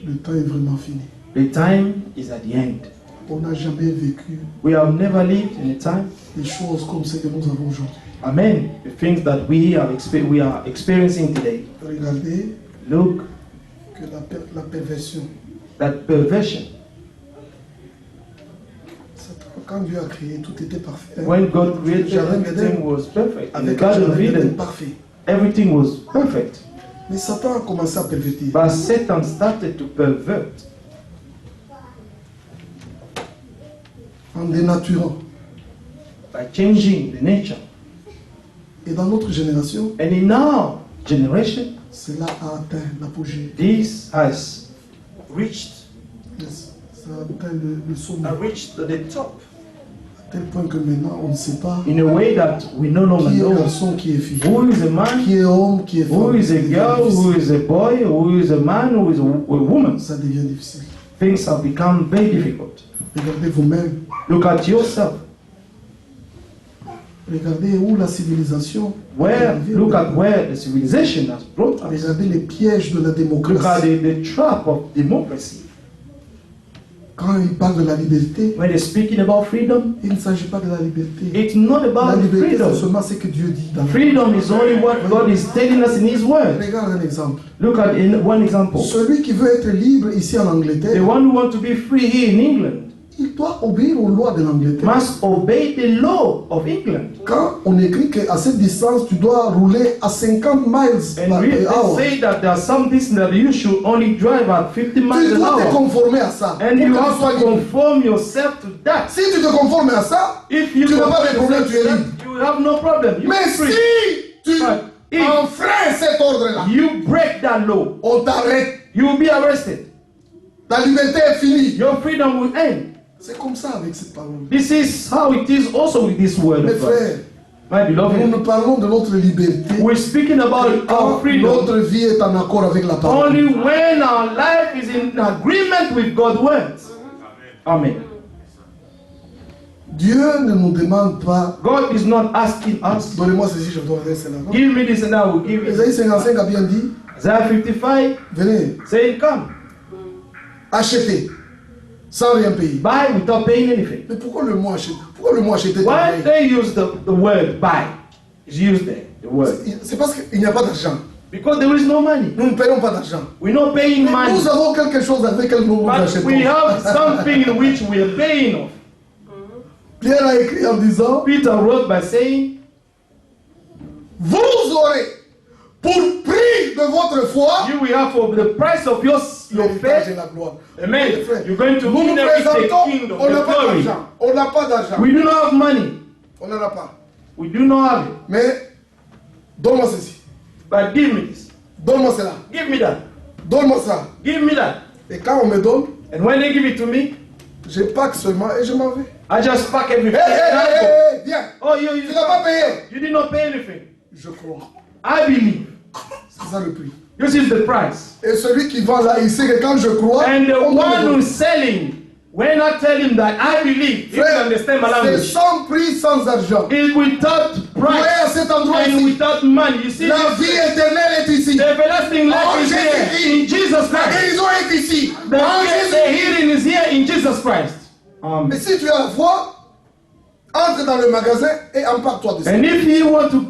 Le temps est vraiment fini. The time is at the end. On n'a jamais vécu We have never lived in a time, des choses comme ce que nous avons aujourd'hui. amen, the things that we are experiencing today. Regardez Look, que la perversion, that perversion. quand Dieu a créé, tout était parfait. When God created, Jardin everything d'Éden, was perfect. In the avec le Garden of jardin d'Éden Eden, parfait. everything was perfect. Mais Satan a commencé à pervertir. But Satan started to pervert En dénaturant. by changing the nature. Et dans notre génération, And in our generation, cela a atteint l'apogée. this has reached Yes. Ça a atteint le sommet. reached the top À tel point que maintenant, on ne sait pas in a way that we no longer qui est know garçon, qui est fille. who is a man, Qui est homme, qui est femme. who is a Ça devient girl, who difficile. is a boy, who is a man, who is a woman. Ça devient difficile. Things have become very difficult. Regardez vous-même. Look at yourself. Regardez où la civilisation est Where, arrivée. look at where the civilization has brought us. Regardez les pièges de la Look at démocratie. the trap of democracy. Quand il parle de la liberté, When they're speaking about freedom, il ne s'agit pas de la liberté. it's not La about liberté, c'est freedom. seulement ce que Dieu dit dans la Freedom is only what God is telling us in His Word. Regarde un exemple. Look at one example. Celui qui veut être libre ici en The Angleterre, one who wants to be free here in England il doit obéir aux lois de l'Angleterre. must obey the law of England. Quand on écrit qu'à cette distance, tu dois rouler à 50 miles And par we hour, say that there are some things that you should only drive at 50 miles tu an dois te hour. conformer à ça. And Pour you que tu have sois to libre. conform yourself to that. Si tu te conformes à ça, If you tu n'as pas de conform problème, tu es yourself, libre. you will have no problem. You Mais are free. si tu But if enfreins cet ordre-là, you break that law, on t'arrête. you will be arrested. Ta liberté est finie. Your freedom will end. C'est comme ça avec cette parole. This is how it is also with this word Mes of God. frères, My nous beloved, nous parlons de notre liberté we're speaking about our quand freedom notre vie est en accord avec la parole. only when our life is in agreement with God's words. Amen. Dieu ne nous demande pas, God is not asking us, donnez-moi ceci, je dois donner cela. Non. give me this and I will give it. Isaïe 55 a bien dit, Isaiah 55, venez, saying, come, achetez, sans rien payer. buy without paying anything. Mais pourquoi le mot acheter? Pourquoi le mot acheter? Why they use the word buy? It's used there, the word. C'est parce qu'il n'y a pas d'argent. Because there is no money. Nous ne payons pas d'argent. We're not paying Mais money. nous avons quelque chose avec lequel nous nous But achetons. we have something in which we are paying off. Pierre a écrit en disant, Peter wrote by saying, vous aurez pour prix de votre foi you will have for the price of your l'héritage et faith. la gloire. Amen. Mes frères, You're going to nous nous inherit the présentons, kingdom, on n'a the pas glory. d'argent. On n'a pas d'argent. We do not have money. On n'en a pas. We do not have it. Mais donne-moi ceci. But give me this. Donne-moi cela. Give me that. Donne-moi ça. Give me that. Et quand on me donne, And when they give it to me, je pack seulement et je m'en vais. I just pack Hé, everything. hé, hé, hé, viens. Oh, Tu n'as pas payé. you did not pay anything. Je crois. I believe. C'est ça le prix. This is the price. Et celui qui vend là, il sait que quand je crois, And the on me one donne. who's selling, when I tell him that I believe, he Frère, will understand my c'est language. sans prix, sans argent. It's without Vous voyez à price cet endroit and ici, without money. You see, la vie éternelle est ici. the everlasting life Oh, is Jésus-Christ. here in Jesus La Christ. guérison est ici. The, En the Jésus. healing is here in Jesus Christ. Mais si tu as la foi, entre dans le magasin et empare-toi de ça. And if you want to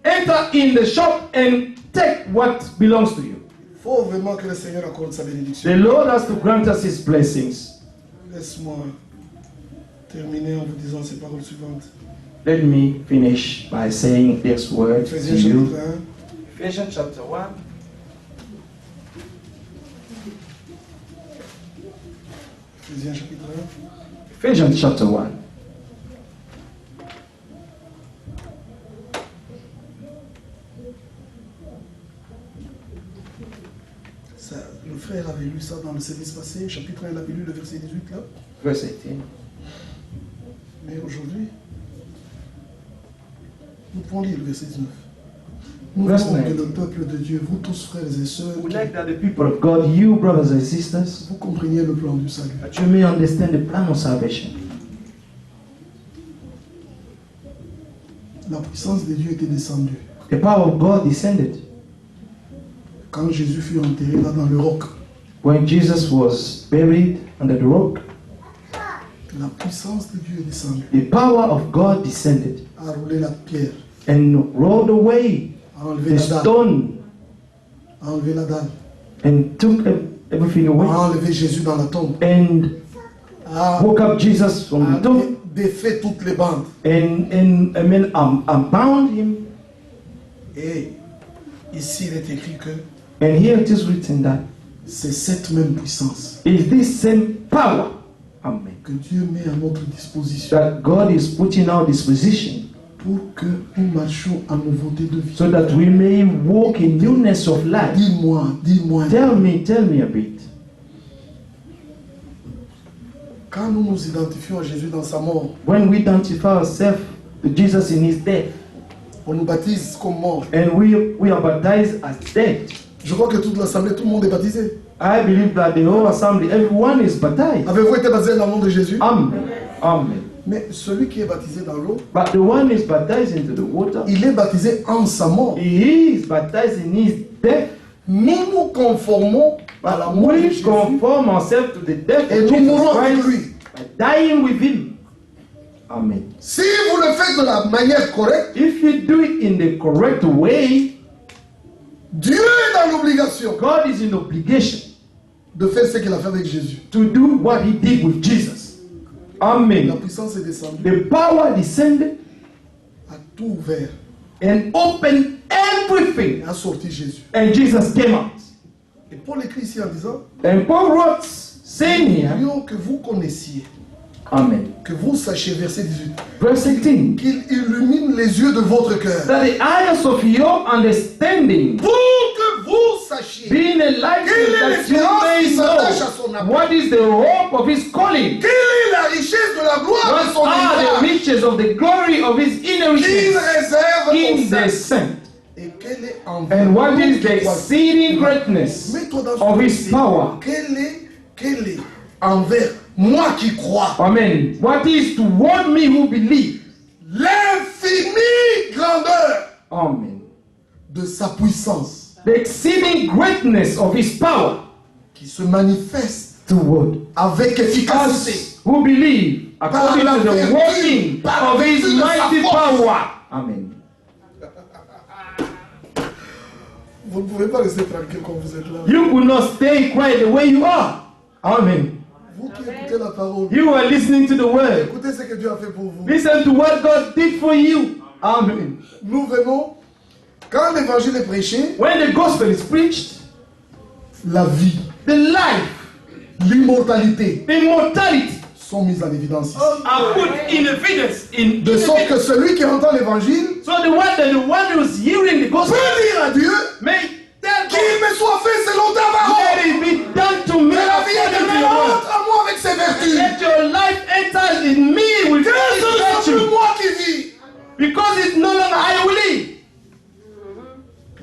enter in the shop and take what belongs to you. Il faut vraiment que le Seigneur accorde sa bénédiction. The Lord has to grant us His blessings. Laisse-moi terminer en vous disant ces paroles suivantes. Let me finish by saying this word to Ephésiens you. chapitre 1. Ephesians chapter 1. Ephésiens chapitre 1. Ephesians chapter 1. Ça, le frère avait lu ça dans le service passé, chapitre 1, il avait lu le verset 18 là. Verse 18. Mais aujourd'hui, nous pouvons lire le verset 19. Nous Verse voulons que 19. le peuple de Dieu, vous tous frères et sœurs, Would que like that the people of God, you brothers and sisters, vous compreniez le plan du salut. that you may understand the plan of salvation. La puissance de Dieu était descendue. The power of God descended Quand Jésus fut enterré là dans le roc, when Jesus was buried under the rock. la puissance de Dieu est descendue, The power of God descended a roulé la pierre, and rolled away a enlevé the la dalle, stone a enlevé la dalle, and took everything a away enlevé Jésus dans la tombe, and a, woke up Jesus from a the tomb défait toutes les bandes. and bound him Et ici, il est écrit que And here it is written that c'est cette même puissance is this same power, amen, que Dieu met à notre disposition that God is putting our disposition pour que nous marchions en nouveauté de vie. so that we may walk in newness of life. Dis-moi. Tell me a bit. Quand nous nous identifions à Jésus dans sa mort, When we identify ourselves to Jesus in his death on nous baptise comme mort. and we are baptized as dead, Je crois que toute l'assemblée, tout le monde est baptisé. I believe that the whole assembly, everyone is baptized. Avez-vous été baptisé dans le nom de Jésus? Amen. Amen. Mais celui qui est baptisé dans l'eau, But the one is baptized into the water, il est baptisé en sa mort. he is baptized in his death. Nous nous conformons à la But mort de we Jésus conform ourselves to the death et of nous Jesus mourons avec Christ lui. by dying with him. Amen. Si vous le faites de la manière correcte, If you do it in the correct way, Dieu est dans l'obligation God is in obligation de faire ce qu'il a fait avec Jésus. to do what he did with Jesus. La Amen. puissance est descendue, The power descended a tout ouvert and opened et everything, a sorti Jésus. and Jesus came out. Et Paul écrit ici en disant, And Paul wrote, saying here, voyons que vous connaissiez, Amen. que vous sachiez, verset 18, Verse 18, qu'il illumine les yeux de votre cœur, that the eyes of your understanding pour que vous sachiez being enlightened, that you may know what is the hope of his calling, quelle est la richesse de la gloire de what son are the héritage riches of the glory of his qu'il inheritance réserve in aux the saints. saints, Et quelle est envers and what nous is qui the croyons. exceeding greatness Mets-toi dans of ce his verset. power. Quelle est envers moi qui crois Amen. What is toward me who believe. l'infinie grandeur Amen. de sa puissance The exceeding greatness of his power qui se manifeste toward avec efficacité us who believe according Par la to the vertu, working par la of his vertu de sa mighty force. power. Amen. Vous ne pouvez pas rester tranquille comme vous êtes là. You could not stay quiet the way you are. Amen. Vous qui écoutez la parole, You are listening to the word. écoutez ce que Dieu a fait pour vous. Listen to what God did for you. Amen. Nous venons, quand l'évangile est prêché, When the gospel is preached, la vie, the life, l'immortalité the immortality sont mises en évidence ici. are put in evidence. De sorte que celui qui entend l'évangile So the one who's hearing the gospel peut dire à Dieu may tell qu'il God, me soit fait selon ta let parole. it be done to me Que la vie according to éternelle your word. entre à moi avec ses vertus. Let your life enter in me with Que all ce ne soit its plus virtue. moi qui vis. Because it's no longer I who live.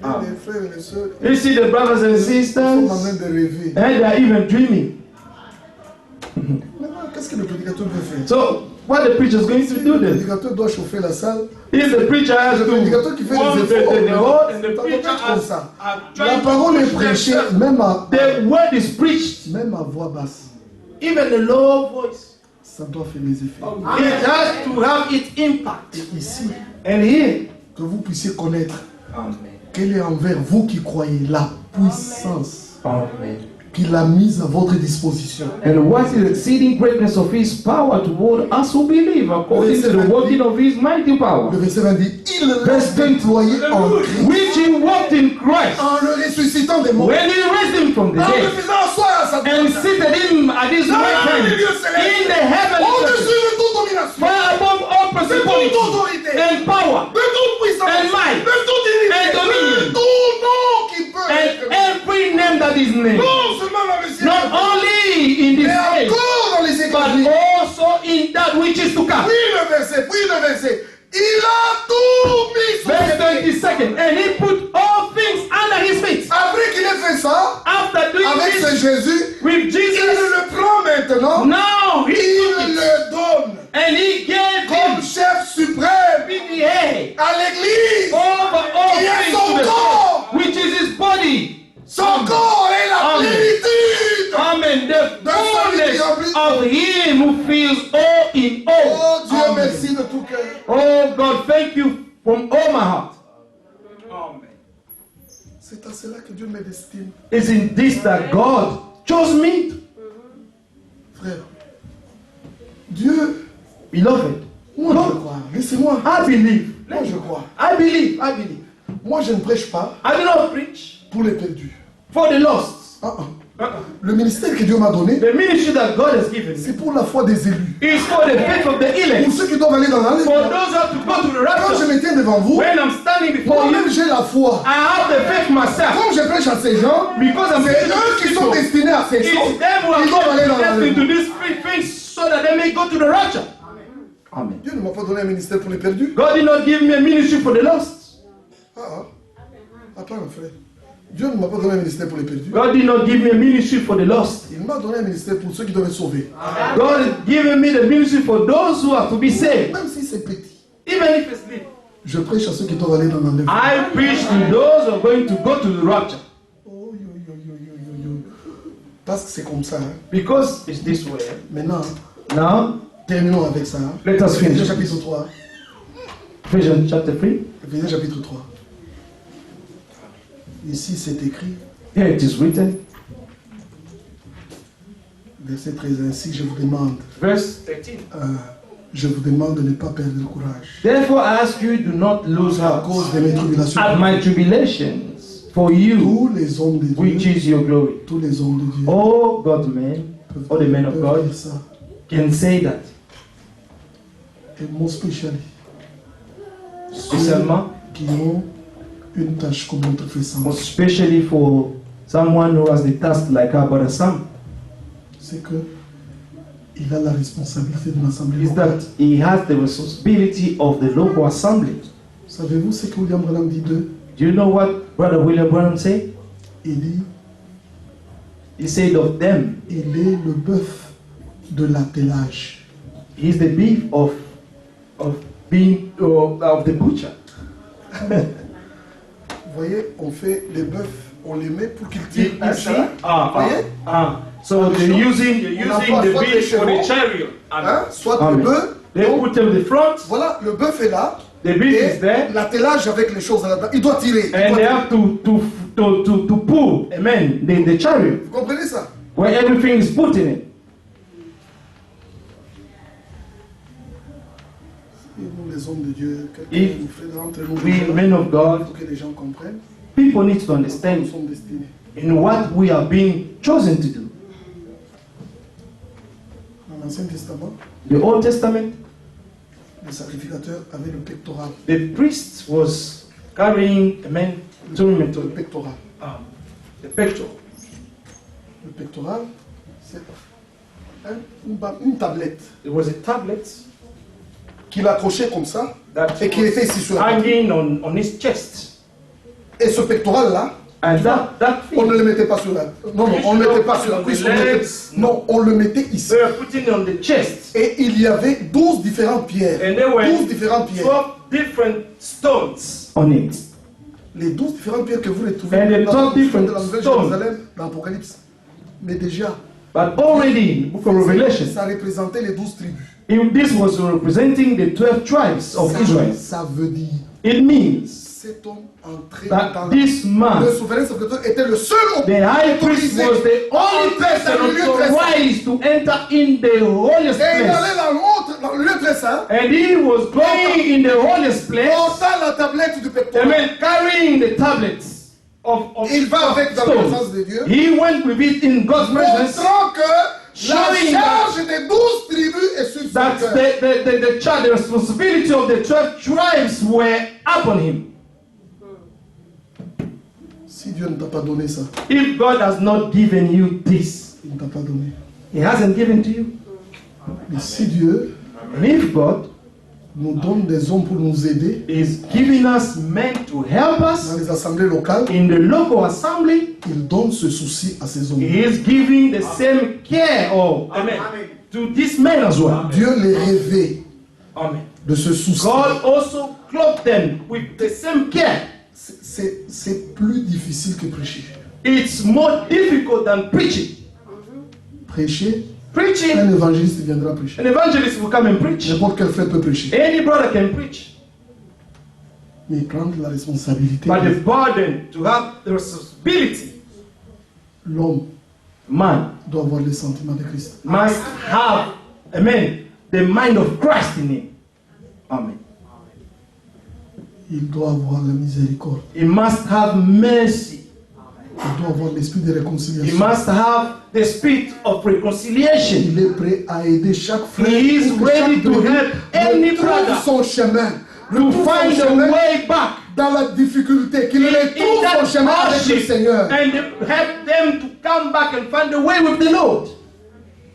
Les frères et les sœurs, You see the brothers and nous sommes en train sisters, de rêver. and they are even dreaming. Maintenant, qu'est-ce que le prédicateur peut faire? So what the preacher is going to do Le then? prédicateur doit chauffer la salle. If the preacher has Le to prédicateur qui fait warm des efforts, the word, and the ça doit preacher être comme has ça. trying La to parole est push prêchée, themselves. The word is preached, même à voix basse. even the low voice. Ça doit faire des effets. It has to have its impact. Et ici, And here, que vous puissiez connaître Amen. quelle est envers vous qui croyez la puissance Amen. qu'il a mise à votre disposition. And what is the exceeding greatness of his power toward us who believe, according to the working of his mighty power, Le verset 20 dit, il l'a déployé en Christ, which he worked in Christ en le ressuscitant des morts, when he raised him from the en le dead faisant asseoir à sa and droite, seated him at his right hand in the heavenly au-dessus places, de toute domination, far above all de toute principality autorité, and power de toute puissance, and might, de toute dignité, and dominion, de tout nom qui peut and être every name that is named, non seulement dans le ciel, not only in this mais age, encore dans les but écritures. also in that which is to come. Puis le verset. Il a tout mis sous Verse ses pieds. 22, and he put all things under his feet. Après qu'il ait fait ça, After doing avec ce this Jésus, with il Jesus, le prend maintenant, now he il took it le donne and he gave comme him chef suprême be the head à l'église. over all Qui est things son to the corps. church, which is his body. Son corps est la Amen. plénitude. Amen. The De celui qui fullness remplit- of him who fills all in all. Oh Dieu, Amen. merci de tout cœur. Oh God, thank you from all my heart. Amen. C'est à cela que Dieu me destine. It's in this that God chose me. Frère, Dieu, Beloved, moi je crois. Laissez-moi. I believe. Moi je crois. I believe. I believe. Moi, je ne prêche pas I do not preach pour les perdus. for the lost. Ah, ah. Le ministère que Dieu m'a donné, The ministry that God has given me c'est pour la foi des élus. is for the faith of the Pour elect. ceux qui doivent aller dans la For lèvre. those who have to go to the Quand je rapture. me tiens devant vous, When I'm standing before you, moi-même j'ai la foi. I have the faith myself. Comme je prêche à ces gens, Because I'm c'est preaching to eux qui these sont people. destinés à ces It's choses. them who are Ils doivent aller dans la destined to lèvre. these three things so that they may go to the rapture. Amen. Dieu ne m'a pas donné un ministère pour les perdus. God did not give me a ministry for the lost. Ah, ah. Attends, mon frère. Dieu ne m'a pas donné un ministère pour les perdus. God did not give me a ministry for the lost. Il m'a donné un ministère pour ceux qui doivent être sauvés. God has given me the ministry for those who have to be saved. Même si c'est petit. Even if it's little. Je prêche à ceux qui doivent aller dans l'enlèvement. I preach to those who are going to go to the rapture. Oh, yo, yo, yo, yo, yo, yo. Parce que c'est comme ça. Hein. Because it's this way. Maintenant, Now, terminons avec ça. Hein. let us finish. Éphésiens chapitre 3. Ephesians chapter 3. Éphésiens chapitre 3. Ici, c'est écrit, Here it is written. verset 13, ainsi je vous demande, Verse 13. je vous demande de ne pas perdre le courage. Therefore I ask you, do not lose À heart cause de mes tribulations, at my tribulations for you, tous les hommes de which Dieu, is your glory. tous les hommes de Dieu All God's men, all the men of peuvent God dire ça. can say that. Et mon spécial, Spécialement, qui ont une tâche comme notre frère Sam, especially for someone who has the task like our brother Sam, c'est que il a la responsabilité de l'assemblée is locale. that he has the responsibility of the local assembly. Savez-vous ce que William Branham dit d'eux? Do you know what Brother William Branham said? Il dit, He said of them, il est le bœuf de l'attelage. he's the beef of being of the butcher. Vous voyez, on fait les bœufs, on les met pour qu'ils tirent You un see? cheval. Voyez? So Les they're chevaux. using On emploie the soit les beef for the chevaux, chariot. Hein? Soit Amen. le bœuf. They Donc, put them in the front, voilà, le bœuf est là. the beef Et is there, l'attelage avec les choses là-dedans, il doit tirer. il and doit they tirer. have to pull, amen, the chariot, Vous comprenez ça? where everything is put in it. Et nous, les hommes de Dieu, If quelqu'un nous fait entre nous, We, men of il God, faut que les gens comprennent. people need to Nous understand sommes destinés. in what we are being chosen to do. Dans l'Ancien Testament, The Old Testament, le sacrificateur avait le pectoral. the priest was carrying, amen, Le tormentor, pectoral. the pectoral. Le pectoral, c'est une tablette It was a tablet qu'il accrochait comme ça that et qui était ici sur la table. hanging on his chest. Et ce pectoral-là, And that on ne thing, le mettait pas sur la... Non, non, on ne le mettait pas sur la cuisse. On le mettait- Non, on le mettait ici. they were putting on the chest. Et il y avait 12 différentes pierres. And there were 12 différentes pierres. 12 different stones on it. Les 12 différentes pierres que vous les trouvez And the dans 12 le livre different de la Nouvelle stones. Jérusalem, dans l'Apocalypse. Mais déjà, But already in the book of Revelation, ça représentait les 12 tribus. this was representing the 12 tribes of Israel. Ça veut dire, It means cet homme entré dans that this man, le souverain sacrificateur était le seul homme the high priest, was the only person authorized to enter in the holiest Et il place. allait dans le lieu très saint, And he was going in the holiest place, portant la tablette du pectoral. amen, carrying the tablets of Il va avec dans la stones. présence de Dieu, He went with it in God's presence, montrant que la Showing charge des 12 tribus est sur son that cœur. the responsibility of the 12 tribes were upon him. Si Dieu ne t'a pas donné ça, If God has not given you this, il ne t'a pas donné. He hasn't given to you. Mais si Dieu And if God nous donne des hommes pour nous aider is giving us men to help dans us les assemblées locales, in the local assembly, il donne ce souci à ces hommes. He is giving the same care to these men as well. Dieu les rêvait Amen. de ce souci. God also clothed them with the same care. C'est plus difficile que prêcher. It's more difficult than preaching. Prêcher, Preaching, un évangéliste viendra prêcher. an evangelist will come and preach. N'importe quel frère peut prêcher. Any brother can preach. Mais prendre la responsabilité, But the burden to have the responsibility, l'homme man doit avoir les sentiments de Christ. must have, amen, the mind of Christ in him. Amen. Il doit avoir la miséricorde. He must have mercy. Il doit avoir l'esprit de He réconciliation. must have the spirit of reconciliation. Il est prêt à aider chaque frère. He is pour que chaque ready to brebis help any retrouve brother son chemin. to Retrouve son find a chemin way back dans la difficulté. Qu'il in retrouve that son chemin avec le hardship Seigneur. and help them to come back and find a way with the Lord.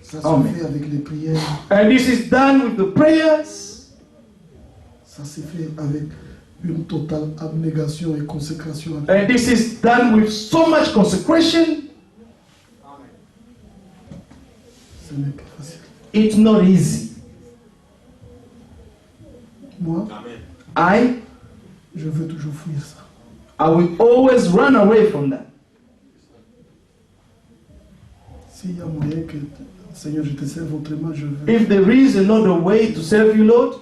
Ça se Amen. fait avec les prières. And this is done with the prayers. Ça se fait avec une totale abnégation et consécration. And this is done with so much consecration. Ce n'est pas facile. It's not easy. Moi, je veux toujours fuir ça. I will always run away from that. S'il y a moyen que, Seigneur, je te serve autrement, je veux If there is another way to serve you, Lord,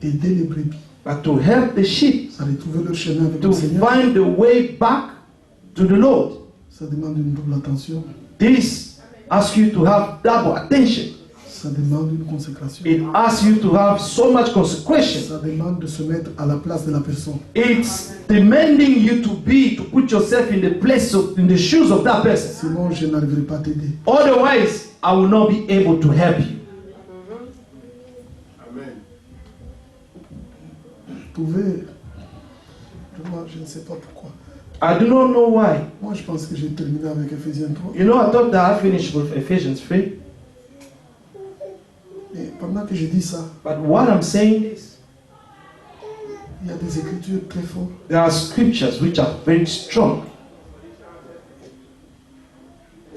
aider les brebis but to help the sheep à retrouver leur chemin avec to le Seigneur. find the way back to the Lord, Ça demande une double attention. this asks you to have double attention. Ça demande une consécration. It asks you to have so much consecration. Ça demande de se mettre à la place de la personne. It's demanding you to put yourself in the place in the shoes of that person. Sinon, je n'arriverai pas à t'aider. Otherwise, I will not be able to help you. Vous pouvez. Moi, je ne sais pas pourquoi. I do not know why. Moi, je pense que j'ai terminé avec Ephésiens 3. You know, I thought that I finished with Ephesians 3. Et pendant que je dis ça, But what I'm saying is, il y a des écritures très fortes. there are scriptures which are very strong.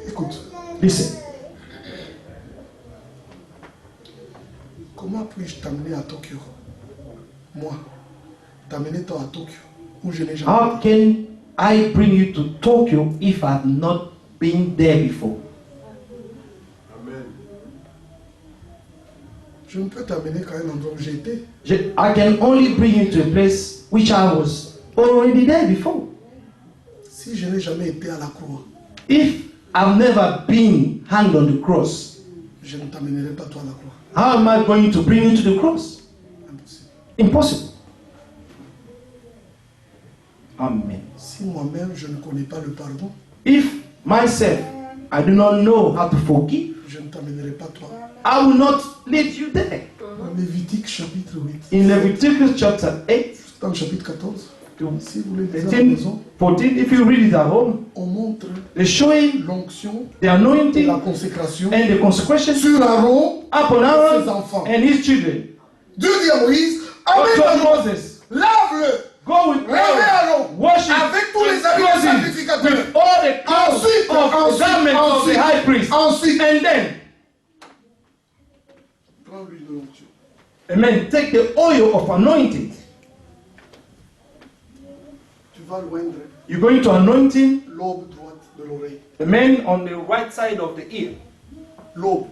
Écoute, Listen, comment puis-je t'amener à Tokyo? Moi, t'amener toi à Tokyo, où je n'ai jamais how can I bring you to Tokyo if I've not been there before? Je ne peux t'amener qu'à un endroit où j'ai été. I can only bring you to a place which I was already there before. Si je n'ai jamais été à la croix, If I've never been hanged on the cross, je ne t'amènerai pas toi à la croix. how am I going to bring you to the cross? Impossible. Impossible. Amen. Si moi-même je ne connais pas le pardon, If myself, I do not know how to forgive, je ne t'amènerai pas toi. I will not lead you there. Dans Lévitique chapitre 8, In Leviticus chapter 8, dans le chapitre 14, to si vous le lisez à la 13, maison, 14, if you read it at home, on montre they're showing l'onction the et la anointing consécration and the consecration sur Aaron upon et ses Aaron enfants. and his children. Dieu dit à Moïse, God amène told Aaron, Moses, lave-le, go with lavez Aaron, Aaron, wash it, avec tous les and habits clothe des him sacrificateurs. with all the clothes Ensuite, of the garments of the high priest. ensuite, And then, prends l'huile de l'onction. amen, take the oil of anointing. Tu vas loindre You're going to anoint him, l'aube droite de l'oreille. amen, on the right side of the ear. L'aube.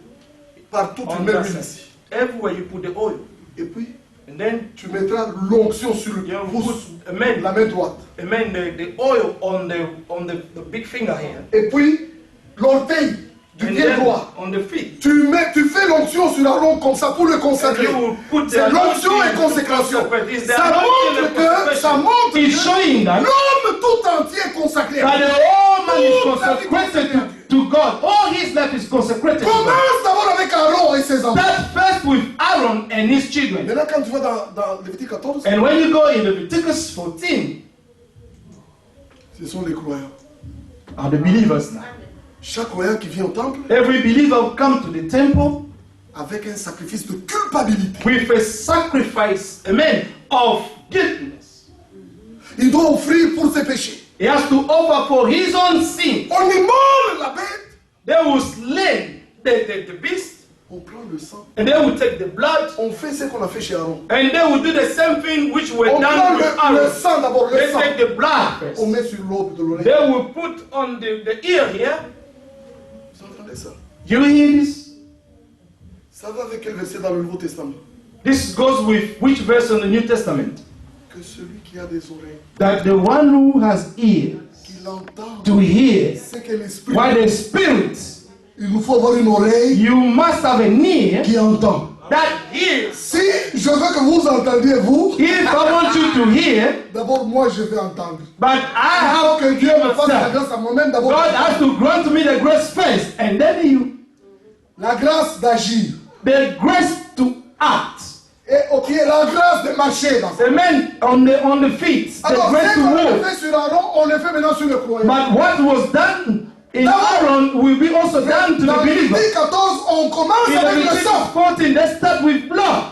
Partout tu On mets that l'huile side. ici. Everywhere you put the oil. Et puis, And then tu mettras l'onction sur le you pouce, put, amen, la main droite. amen, the oil on the big finger here. Et puis, l'orteil du And pied then droit. on the feet. Tu fais l'onction sur Aaron comme ça pour le And consacrer. you will put the C'est l'onction et anointing to consécration. consecrate. It's the Ça anointing montre and que, ça consecration. montre It's que showing that l'homme tout entier est consacré. that the whole man is Toute la vie consecrated consacrée à Dieu. to God. All his life is consecrated to God. Commence d'abord avec Aaron et ses enfants. That first with Aaron and his children. Maintenant, quand tu vas dans Lévitique 14, And when you go in Leviticus 14, ce sont les croyants. are the believers now. Chaque croyant qui vient au temple Every believer will come to the temple avec un sacrifice de culpabilité. with a sacrifice, amen, of guiltiness. Il doit offrir pour ses péchés. He has to offer for his own sin. On immole la bête. They will slay the beast, On prend le sang. and they will take the blood, On fait ce qu'on a fait chez Aaron. and they will do the same thing which were On prend done with le Aaron. sang d'abord, le They sang. take the blood first. On met sur l'aube de l'oreille. They will put on the ear here. Vous entendez ça? You hear this? Ça va avec quel verset dans le Nouveau Testament? This goes with which verse in the New Testament? Que celui qui a des oreilles, That the one who has ears qu'il entende to hear, ce que l'Esprit. while the Spirit, Il nous faut avoir une oreille you must have an ear qui entend. that hears. Si je veux que vous entendiez, vous, If I want you to hear, d'abord moi je vais entendre. but I Il faut have que to Dieu give me fasse la myself. grâce à moi-même d'abord. God has to grant me the grace first, and then you, La grâce d'agir. the grace to act. Et au pied, la grâce de marcher dans ça. The men on the feet, the Alors, grace ce to qu'on a walk. fait sur Aaron, on le fait maintenant sur le croyant. But what was done in Aaron will be also done to the Dans believer. Lévitique 14, on commence In avec le Leviticus sang. 14, they start with blood.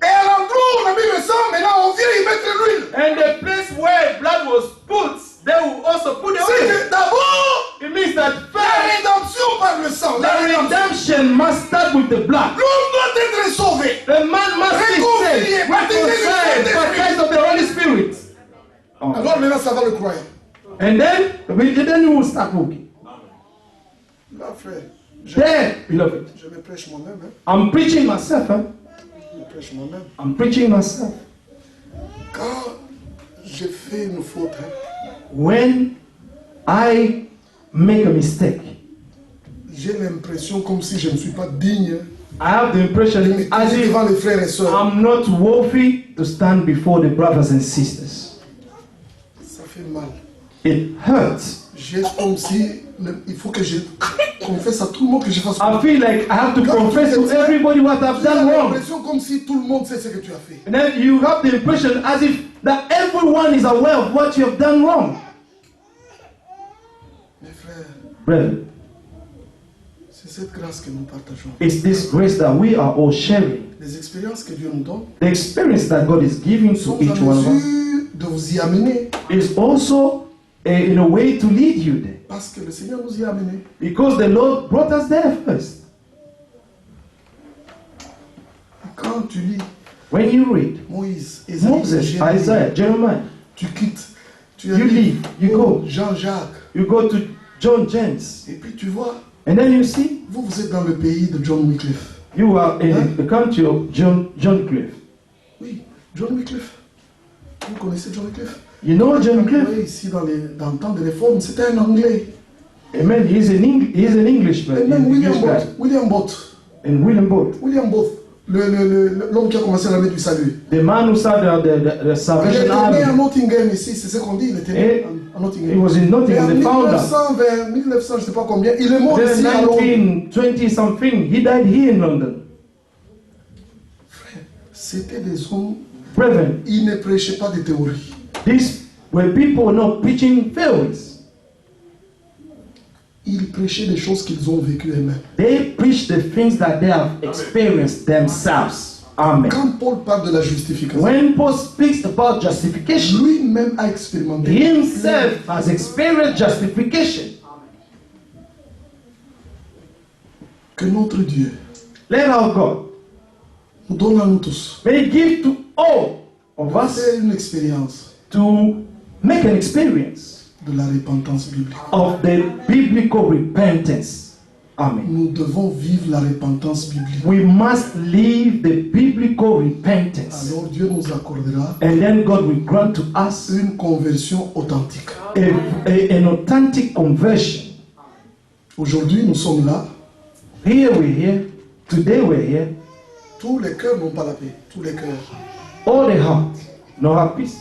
Et à l'endroit où on a mis le sang, maintenant on vient y mettre l'huile. And the place where blood was put, they will also put the C'est oil. que d'abord, It means that la first, rédemption par le sang. La the rédemption. redemption must start with the blood. L'homme doit être sauvé. The man must be Réconcilié, saved, baptisé du reconciled, Saint-Esprit. baptized of the Holy Spirit. Alors maintenant ça va le croyant. And then you will start walking. Là frère, There, beloved, je me prêche moi-même. Hein. I'm preaching myself. Huh? Je me prêche moi-même. I'm preaching myself. Quand j'ai fait une faute, hein, When I make a mistake, j'ai l'impression comme si je ne suis pas digne I have the impression de me as tenir if devant les frères et sœurs. I'm not worthy to stand before the brothers and sisters. Ça fait mal. It hurts. J'ai comme si il faut que je confesse à tout le monde que je fasse. I feel like I have to confess to everybody what I've Tu as done wrong. l'impression comme si tout le monde sait ce que tu as fait. And then you have the impression as if that everyone is aware of what you have done wrong. Mes frères, Brethren, c'est cette grâce que nous partageons. it's this grace that we are all sharing. Les expériences que Dieu nous donne The experience that God is giving sont to each en one of us mesure de vous y amener is also in a way to lead you there. parce que le Seigneur nous y a amenés. Because the Lord brought us there first. Quand tu lis When you read Moïse, Ésaïe, Moses, Jérémie, Isaiah, Jeremiah, tu quittes, tu You leave, you go. Jean-Jacques, you go to John James, et puis tu vois, and then you see vous êtes dans le pays de John Wycliffe. you are in the country of John Cliff. Oui, John Wycliffe. Vous connaissez John Wycliffe? You know John Cliff? Oui, ici dans le temps de réforme, c'était un Anglais. Amen. He's an Englishman. Et même He's an William English guy. Booth. William Booth. And William Booth, L'homme qui a commencé l'armée du salut. the man who started the Il Salvation était né à Army. Nottingham ici, c'est ce qu'on dit, il était né Et à Nottingham. he was in Et en Nottingham, the founder. 1900, vers 1900, je ne sais pas combien, il est mort Then ici à Londres. 1920 something, he died here in London. C'était des hommes, Brethren, ils ne prêchaient pas de théorie. these were people not preaching theories. Ils prêchaient des choses qu'ils ont vécues eux-mêmes. They preach the things that they have experienced themselves. Amen. Quand Paul parle de la justification, When Paul speaks about justification, lui-même a expérimenté. he himself has experienced justification. Que notre Dieu Let our God nous donne à nous tous may give to all of us faire une expérience to make an experience de la repentance biblique. of the biblical repentance. Amen. Nous devons vivre la repentance biblique. We must live the biblical repentance. Alors Dieu nous accordera And then God will grant to us une conversion authentique. an authentic conversion. Aujourd'hui, nous sommes là. Here we're here. Today we're here. Tous les cœurs n'ont pas la paix. Tous les cœurs. All the heart, no have peace.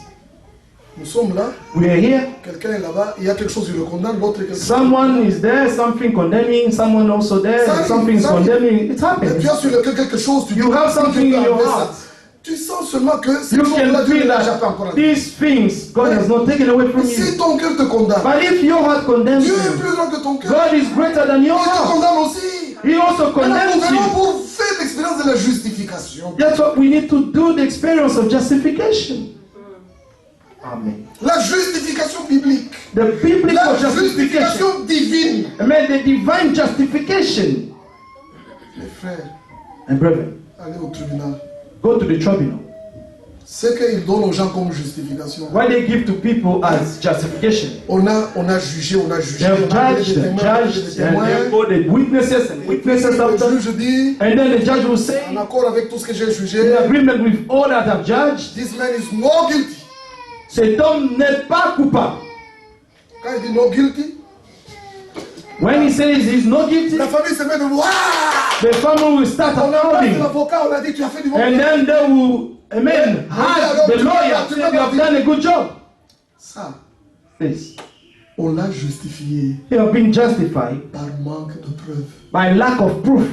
Nous sommes là. We're here. Quelqu'un est là-bas. Il y a quelque chose qui le condamne. L'autre est quelque chose. Someone is there, something condemning, someone also there, something is condemning. It's Et happening. tu as sur le cœur quelque chose. Tu You dis, have something tu peux in your enlever heart. ça. Tu sens seulement que ces You choses-là, can Dieu ne feel l'a pas encore that enlevé. these things God has not taken away from Et si you. ton cœur te condamne, But if your heart condemns Dieu est you, plus grand que ton cœur. God is greater than your Il te heart. condamne aussi. He also Alors, nous condemns venons you. pour faire l'expérience de la justification. That's what we need to do, the experience of justification. Amen. La justification biblique. The biblical La justification. justification divine. Amen. The divine justification. Mes frères, And brethren, allez au tribunal. go to the tribunal. Ce qu'ils donnent aux gens comme justification. What they give to people as justification. On a jugé, on a jugé. They have On a judged, des they témoins, judged, des and témoins. they go the witnesses and witnesses Le after. juge dit, And then the judge will say, en accord avec tout ce que j'ai in jugé, agreement with all that I've judged, this man is no guilty. cet homme n'est pas coupable. Quand il dit no guilty, When he says he's not guilty, la famille se met de voir. the family will start On a parlé de applauding. l'avocat, on a dit tu as fait du bon And travail. then they will, amen, hug the lawyer, say you have done a good job. Ça, This. on l'a justifié You have been justified par manque de preuves. by lack of proof.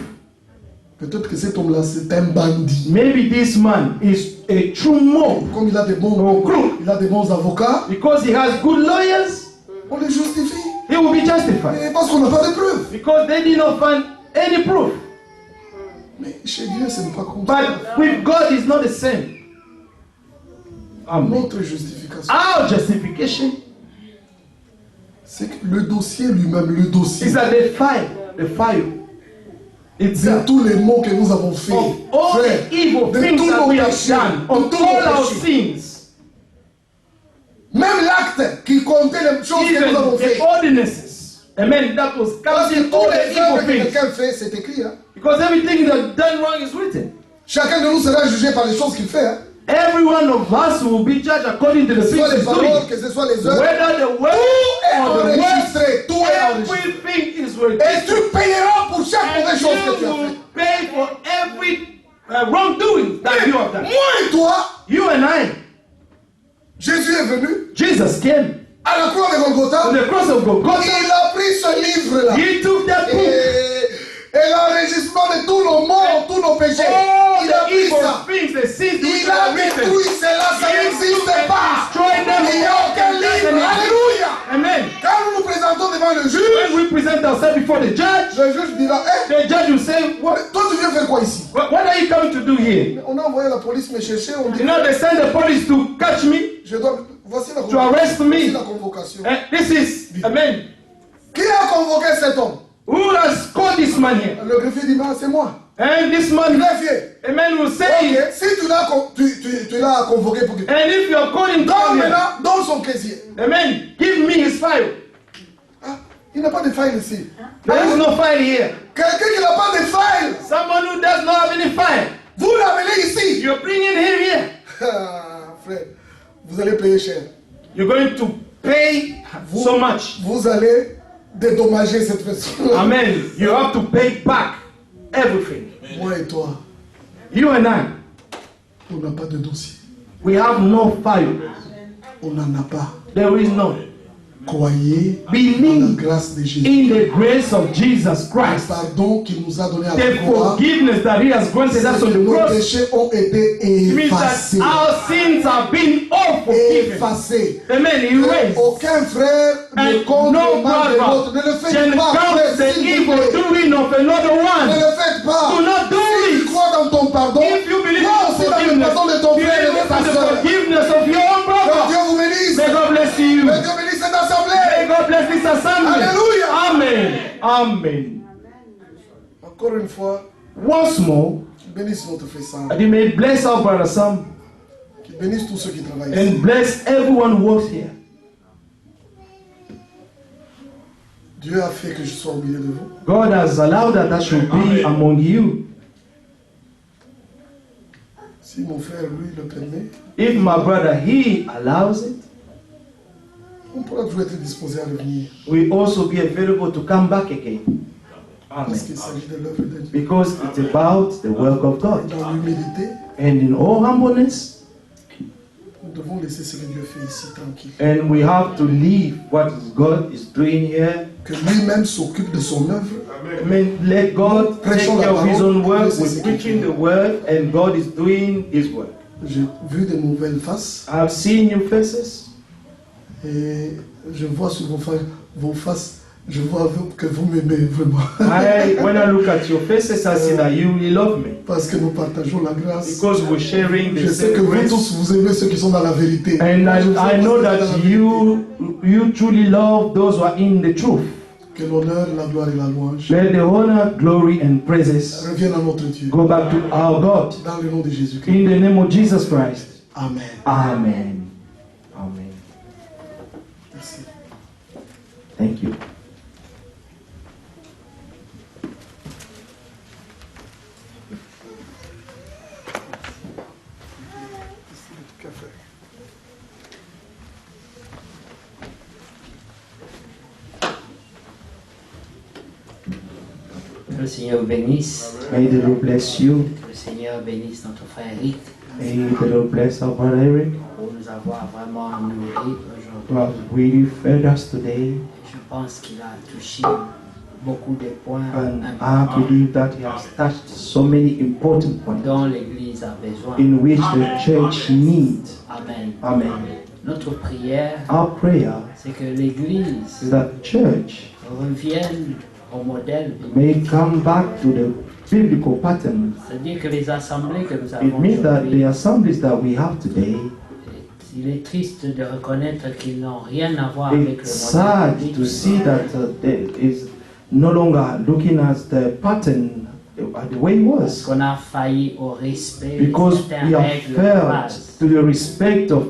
Peut-être que cet homme-là, c'est un bandit. Maybe this man is a true mob Comme il a des bons, il a des bons avocats, because he has good lawyers. on le justifie. He will be justified Et parce qu'on n'a pas de preuves. because they did not find any proof. Mais chez Dieu, ce n'est pas comme ça. But with God, it's not the same. Amen. Notre justification, Our justification c'est que le dossier lui-même, le dossier is that the file de itself tous les mots que nous avons faits, of all frère, the evil de things tous that nos we have péchés, done, de of tous all nos our péchés. sins, Même l'acte qui comptait les choses que even nous avons the faites. ordinances. Amen. That was Parce que counting tous all the les evil œuvres que things. quelqu'un fait, c'est écrit. Hein. Because everything that's done wrong is written. Chacun de nous sera jugé par les choses qu'il fait. Hein. Every one of us will be judged according to the Que ce things soit les he's paroles, doing. que ce soit les œuvres. Whether the word Tout est or the words, enregistré. Tout est enregistré. everything is Et registered. tu payeras pour chaque And mauvaise chose que tu you as will faite. pay for every wrongdoing that you have done. Moi et toi, You and I, Jésus est venu Jesus came à la croix de to Golgotha. the cross of Golgotha. Il a pris ce livre-là. He took that book, Et l'enregistrement de tous nos morts, tous nos péchés. all Il a the pris evil ça. things, the sins which Il a were written. détruit cela, ça He took n'existe and pas. destroyed them. Il n'y a aucun livre. Alléluia. Amen. Quand nous nous présentons devant le juge, When we present ourselves before the judge, le juge dira, the judge will say, toi tu viens faire quoi ici? What are you coming to do here? On a envoyé la police me chercher, on dit, You know, they send the police to catch me, voici la to arrest voici me. la convocation. This is, amen. Qui a convoqué cet homme? Who has called this man here? Le greffier dit, bah, c'est moi. And this man, Greffier. amen, will say, Ok, si tu l'as convoqué pour que... and if you're calling Donc down here, maintenant, dans son casier. amen, give me his file. Ah, il n'a pas de file ici. There is no file here. Quelqu'un qui n'a pas de file, Someone who does not have any file. vous l'amenez ici. You're bringing him here. Ah, frère, vous allez payer cher. You're going to pay so much. Vous allez dédommager cette personne. Amen. You have to pay back everything. Moi et toi, You and I, on n'a pas de dossier. we have no file. On n'en a pas. There is none. Croyez en la Believe grâce de Jésus. in the grace of Jesus Le Christ. pardon qu'il nous a donné à la The croix. forgiveness that He has granted us on the Nos cross péchés ont été means that effacés. our sins have been all forgiven. Effacés. Amen. Erased. Aucun frère ne And compte no le mal de l'autre. brother Ne le faites can pas, count frère, the s'il vous evil plaît. doing of another Ne one. le faites pas. Do not do Si tu it. crois dans ton pardon, If you believe crois in aussi dans le forgiveness, pardon de ton you frère et de believe ta in the soeur. forgiveness of your own Que brother. Dieu vous bénisse. May God bless you. Que Dieu bénisse cette assemblée. May God bless this assembly. Alléluia. Amen. Amen. Encore une fois, Once more, qu'il bénisse notre frère Sam. that He may bless our brother Sam Qu'il bénisse tous ceux qui travaillent ici. and bless everyone who works here. Dieu a fait que je sois au milieu de vous. God has allowed that I should be among you. Si mon frère, lui, le permet, If my brother, he allows it, on pourra toujours être disposé à revenir. we also be available to come back again. Amen. Parce qu'il s'agit de l'œuvre de Dieu. Because it's about the work of God. Dans l'humilité, And in all humbleness, nous devons laisser ce que Dieu fait ici tranquille. and we have to leave what God is doing here. Que lui-même s'occupe de son œuvre. I mean, let God take care of His own work. We're preaching the word, and God is doing His work. J'ai vu de nouvelles faces I've seen new faces, et je vois sur vos faces, je vois que vous m'aimez vraiment. when I look at your faces, I see that you really love me. Parce que nous partageons la grâce. Because we're sharing the Je sais que same vous grace. tous, vous aimez ceux qui sont dans la vérité. And Je sais I know que vous êtes dans la that vérité. you truly love those who are in the truth. Que l'honneur, la gloire et la louange Let the honor, glory, and praises reviennent à notre Dieu. go back to our God. Dans le nom de Jésus-Christ. In the name of Jesus Christ. Amen. Amen. Amen. Merci. Thank you. Café. Seigneur bénisse. May the Lord bless you. Que le Seigneur bénisse notre frère Eric May the Lord bless our brother Eric, pour nous avoir vraiment nourris who has aujourd'hui. really fed us today. Je pense qu'il a touché beaucoup de points And I importants believe that he has touched so many important points dont l'Église a besoin. in which the church needs. Amen. Amen. Notre prière, Our prayer c'est que l'Église is that the church revienne au modèle may biblique. come back to the biblical pattern. C'est-à-dire que les assemblées que nous It avons means that the aujourd'hui, assemblies that we have today, il est triste de reconnaître qu'ils n'ont rien à voir avec it's le modèle sad biblique. to see that there is no longer looking at the pattern the way it was, Qu'on a failli au respect because de certaines we have règles de failed base. to the respect of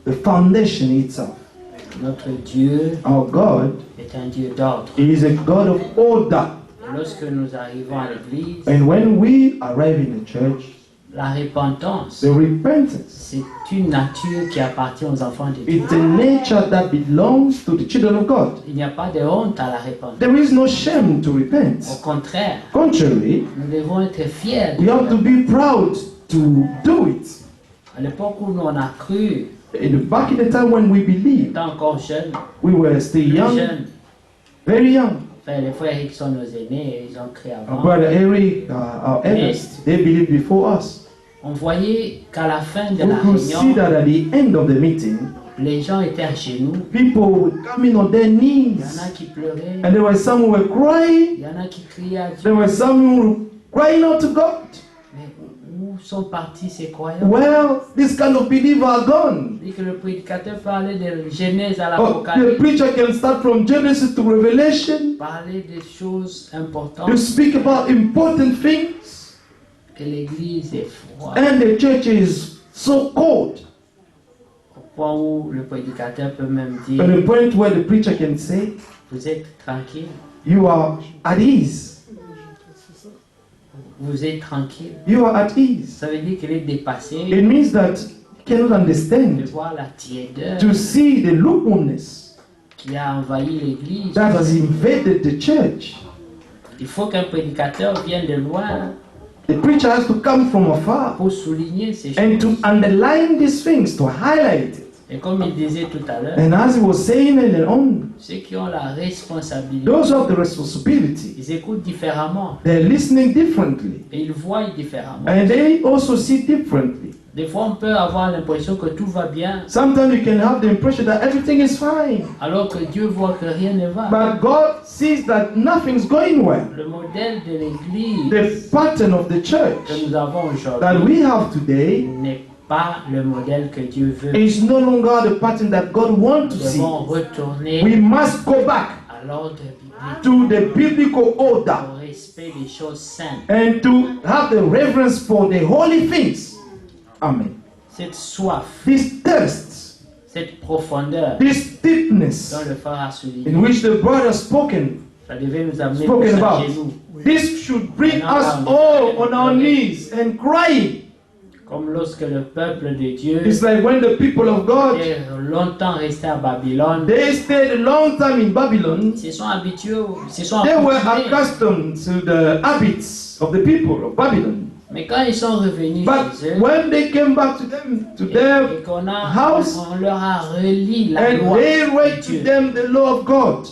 the foundation itself. Notre Dieu Our God est un Dieu d'ordre. is a God of order, Lorsque nous arrivons à l'église, and when we arrive in the church, la repentance, the repentance, c'est une nature qui appartient aux enfants de Dieu. it's a nature that belongs to the children of God. Il n'y a pas de honte à la repentance. There is no shame to Au repent. contraire, Contrary, nous devons être fiers. we have to be proud to do it. À l'époque où nous on a cru, Back in the time when we believed, étant encore jeunes, we were still plus young, jeunes, very young. enfin, les frères qui sont nos aînés, ils ont cru Our avant. brother Eric, our eldest, they believed before us. On voyait qu'à la fin de We la could see réunion, that at the end of the meeting, les gens étaient à genoux. people would come in on their Il y en knees, a qui pleuraient, and there were some who were il crying, y en a qui criaient à Dieu. there were some who were crying out to God. Mais où sont partis ces croyants? Well, this kind of believers are gone. Dès que le prédicateur parlait de Genèse à Oh, the l'Apocalypse, preacher can start from Genesis to Revelation parlait des choses to importantes, speak about important things, que l'Église est froide, and the church is so cold. au point où le prédicateur peut même At dire, the point where the preacher can say, vous êtes tranquille, you are at ease. vous êtes tranquille. You are at ease. Ça veut dire qu'il est dépassé It means that you cannot de understand, voir la tiédeur to see the lukewarmness qui a envahi l'Église. that has invaded the church. Il faut qu'un prédicateur vienne de loin The preacher has to come from afar pour souligner ces and choses. to underline these things, to highlight it. Et comme il disait tout à l'heure, And as he was saying earlier on, ceux qui ont la responsabilité, those who have the responsibility, ils écoutent différemment they're listening differently. et ils voient différemment. And they also see differently. Des fois, on peut avoir l'impression que tout va bien, Sometimes you can have the impression that everything is fine. alors que Dieu voit que rien ne va. But God sees that nothing's going well. Le modèle de l'Église The pattern of the que church nous avons that aujourd'hui we have today n'est pas le modèle que Dieu veut. is no longer the pattern that God wants Nous to see. devons retourner We must go back à l'ordre biblique, to the biblical order au respect des choses saintes. and to have the reverence for the holy things. Amen. Cette soif, This thirst, cette profondeur this deepness dont le frère a souligné, in which the brother has spoken, ça devait nous amener spoken tous à about, genoux. this should bring us all on our knees and crying. Comme lorsque le peuple de Dieu It's like when the people of God, était longtemps resté à Babylone, they stayed a long time in Babylon. ils se sont habitués, ils se sont They were accoutumés. accustomed to the habits of the people of Babylon. Mais quand ils sont revenus But chez eux, when they came back to their et qu'on house, on leur a relis la and loi they de read to Dieu, them the law of God,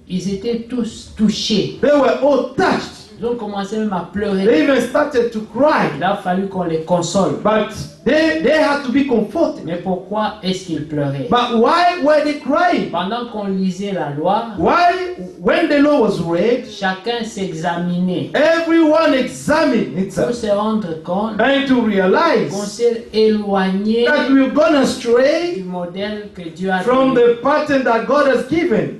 ils étaient tous touchés. they were all touched. Ils ont commencé même à pleurer. They even started to cry. Il a fallu qu'on les console. But they had to be comforted. Mais pourquoi est-ce qu'ils pleuraient? But why were they crying? Pendant qu'on lisait la loi, Why, when the law was read, chacun s'examinait everyone examined pour itself se rendre compte and to qu'on realize s'est éloigné that we've gone du astray modèle que Dieu a from donné the pattern that God has given,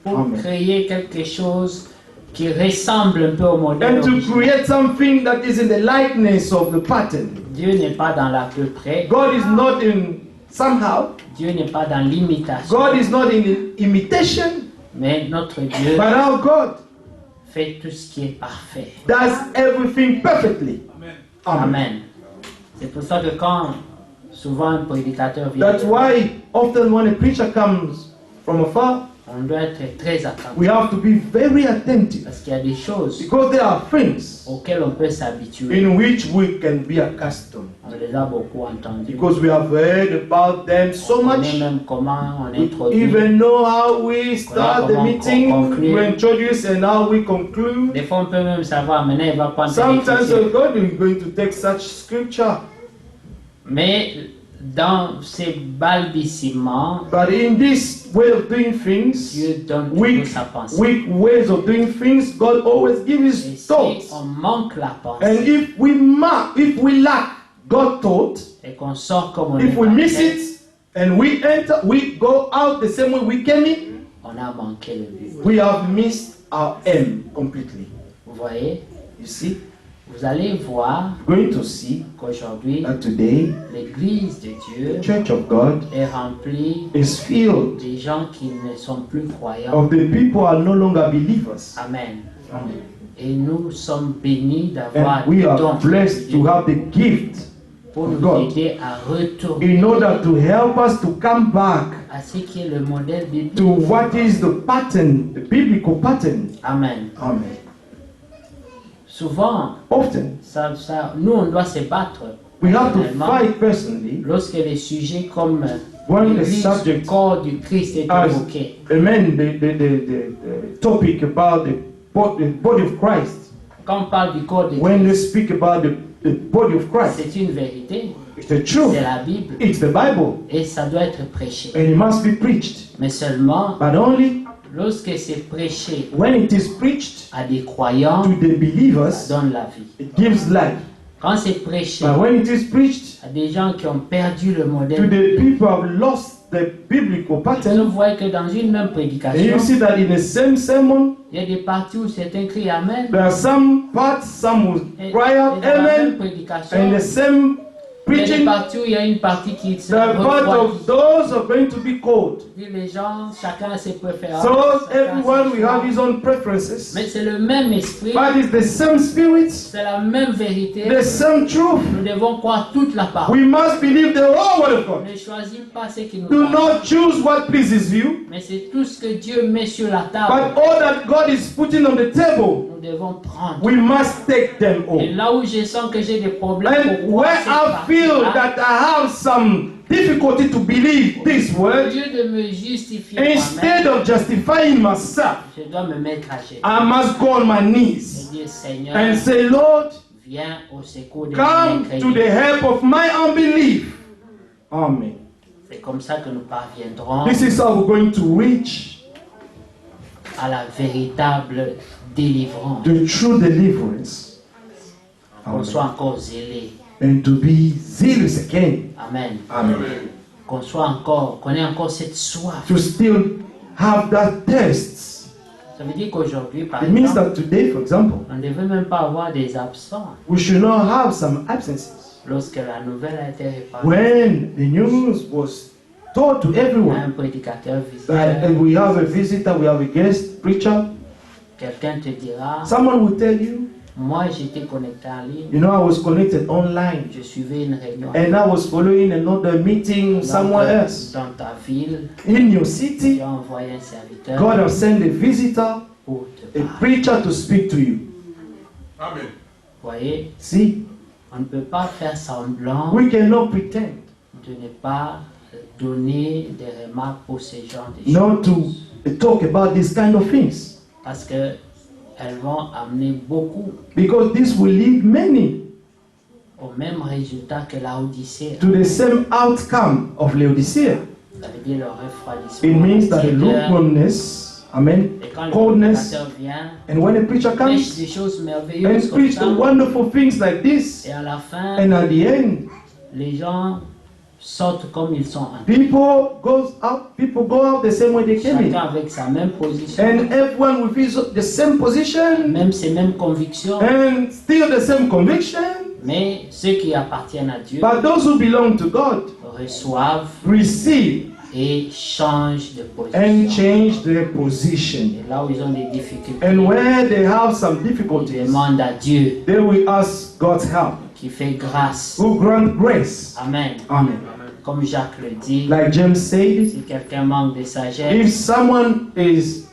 pour Amen. créer quelque chose qui ressemble un peu au modèle and to original. create something that is in the likeness of the pattern. Dieu n'est pas dans l'à peu près. God is not in somehow, Dieu n'est pas dans l'imitation. God is not in imitation, Mais notre Dieu but our God fait tout ce qui est parfait. does everything perfectly. Amen. Amen. C'est pour ça que quand souvent un prédicateur vient, That's why often when a preacher comes from afar, On doit être très attentif. We have to be very attentive Parce qu'il y a des choses because there are things auxquelles on peut s'habituer. in which we can be accustomed On les a beaucoup entendus. because we have heard about them so On much. connaît même comment on We introduit. even know how we start the Comment meeting, conclure. we introduce and how we conclude. Des fois, on peut même savoir, maintenant, il va prendre telle Sometimes écriture. God is going to take such scripture. Mais dans ces balbutiements, But in this way of doing things, Dieu donne weak, toujours sa pensée. weak ways of doing things, God always gives Et his si thoughts. on manque la And pensée if we lack God thought, et qu'on sort comme on if est we miss parti, it and we go out the same way we came in, on a manqué le but. we have missed our aim completely. Vous voyez, You see, vous allez voir we're going to see qu'aujourd'hui, that today l'Église de Dieu the Church of God est remplie is filled des gens qui ne sont plus croyants. of the people who are no longer believers. Amen. Amen. Et nous sommes bénis d'avoir And we des are dons blessed to have the gift pour of nous God aider à retourner in order to help us to come back à ce qui est le modèle biblique. to what is the pattern, the biblical pattern. Amen. Amen. Souvent, Often nous, on doit se battre. we have to personnellement, fight personally lorsque les sujets comme when the l'Église du subject corps du Christ est as évoqué. amen the topic about the body of Christ. Quand on parle du corps de When they Christ, speak about the body of Christ, c'est une vérité. it's the truth. C'est la Bible. It's the Bible, Et ça doit être prêché. and it must be preached. Mais seulement, But only lorsque c'est prêché when it is preached à des croyants, to the ça believers, donne la vie. it gives life. Quand c'est prêché But when it is preached à des gens qui ont perdu le to modèle the biblique, people who have lost the biblical vous pattern, voyez que dans une même and prédication, you see that in the same sermon, il y a des parties où c'est écrit Amen. there are some parts, some will Et, cry et out dans la même amen, prédication, and the same il y a des preaching, parties où il y a une partie qui se the part refroidit. of those are going to be cold. Puis les gens, chacun a ses préférences. So chacun a everyone ses will have choix. his own preferences, Mais c'est le même esprit, but it's the same spirit, c'est la même vérité. the same truth. Nous devons croire toute la parole. We must believe the whole word of God. Ne choisis pas ce qui nous Do va. not choose what pleases you, Mais c'est tout ce que Dieu met sur la but table. all that God is putting on the table, Nous devons prendre. we must take them all. Et là où je sens que j'ai des problèmes And pour where croire cette I feel partie-là, that I have some difficulty to believe this au word, lieu de me justifier instead moi-même, of justifying myself, je dois me mettre à genoux I must go on my et knees dire Seigneur, and say, Lord, viens au secours de come mes to the help of my unbelief. Amen. C'est comme ça que nous parviendrons This is how we're going to reach à la véritable délivrance. the true deliverance. Qu'on soit encore zélé. And to be zealous again. Amen. Amen. Qu'on ait encore cette soif. To still have that thirst. Ça veut dire qu'aujourd'hui, par It means exemple, that today, for example, on ne devait même pas avoir des absents we should not have some absences. lorsque la nouvelle a été répandue. When the news was told to On a everyone un prédicateur that visiteur, we have a visitor, we have a guest preacher, quelqu'un te dira, someone will tell you, moi j'étais connecté en ligne, you know, I was connected online je suivais une réunion and I was following another meeting somewhere else. dans ta ville, In your tu city, as envoyé un serviteur God has sent a visitor, pour te a parler. preacher to speak to you. Amen. Vous voyez, See, on ne peut pas faire semblant we cannot pretend de ne pas donner des remarques pour ce genre de not choses. to talk about these kind of things Parce que elles vont amener beaucoup because this will lead many au même résultat que la Odyssée. to the same outcome of Laodicea. Ça veut dire le refroidissement. It means that the intérieur. lukewarmness, amen, Et quand le coldness, prédicateur vient, and when a preacher prêche comes des choses merveilleuses and comme preach ça, the wonderful things like this, et à la fin, and at the end, les gens sortent comme ils sont entrés. people go out the same way they came Chacun in, avec sa même position, and everyone with the same position même ses mêmes convictions, and still the same conviction. mais ceux qui appartiennent à Dieu But those who belong to God reçoivent receive et changent de and position. change their position. Et là où ils ont des difficultés, And where they have some ils difficulties, demandent à Dieu they will ask God's help, qui fait grâce. who grant grace. Amen. Amen. Comme Jacques le dit, like James said, si quelqu'un manque de sagesse, if someone is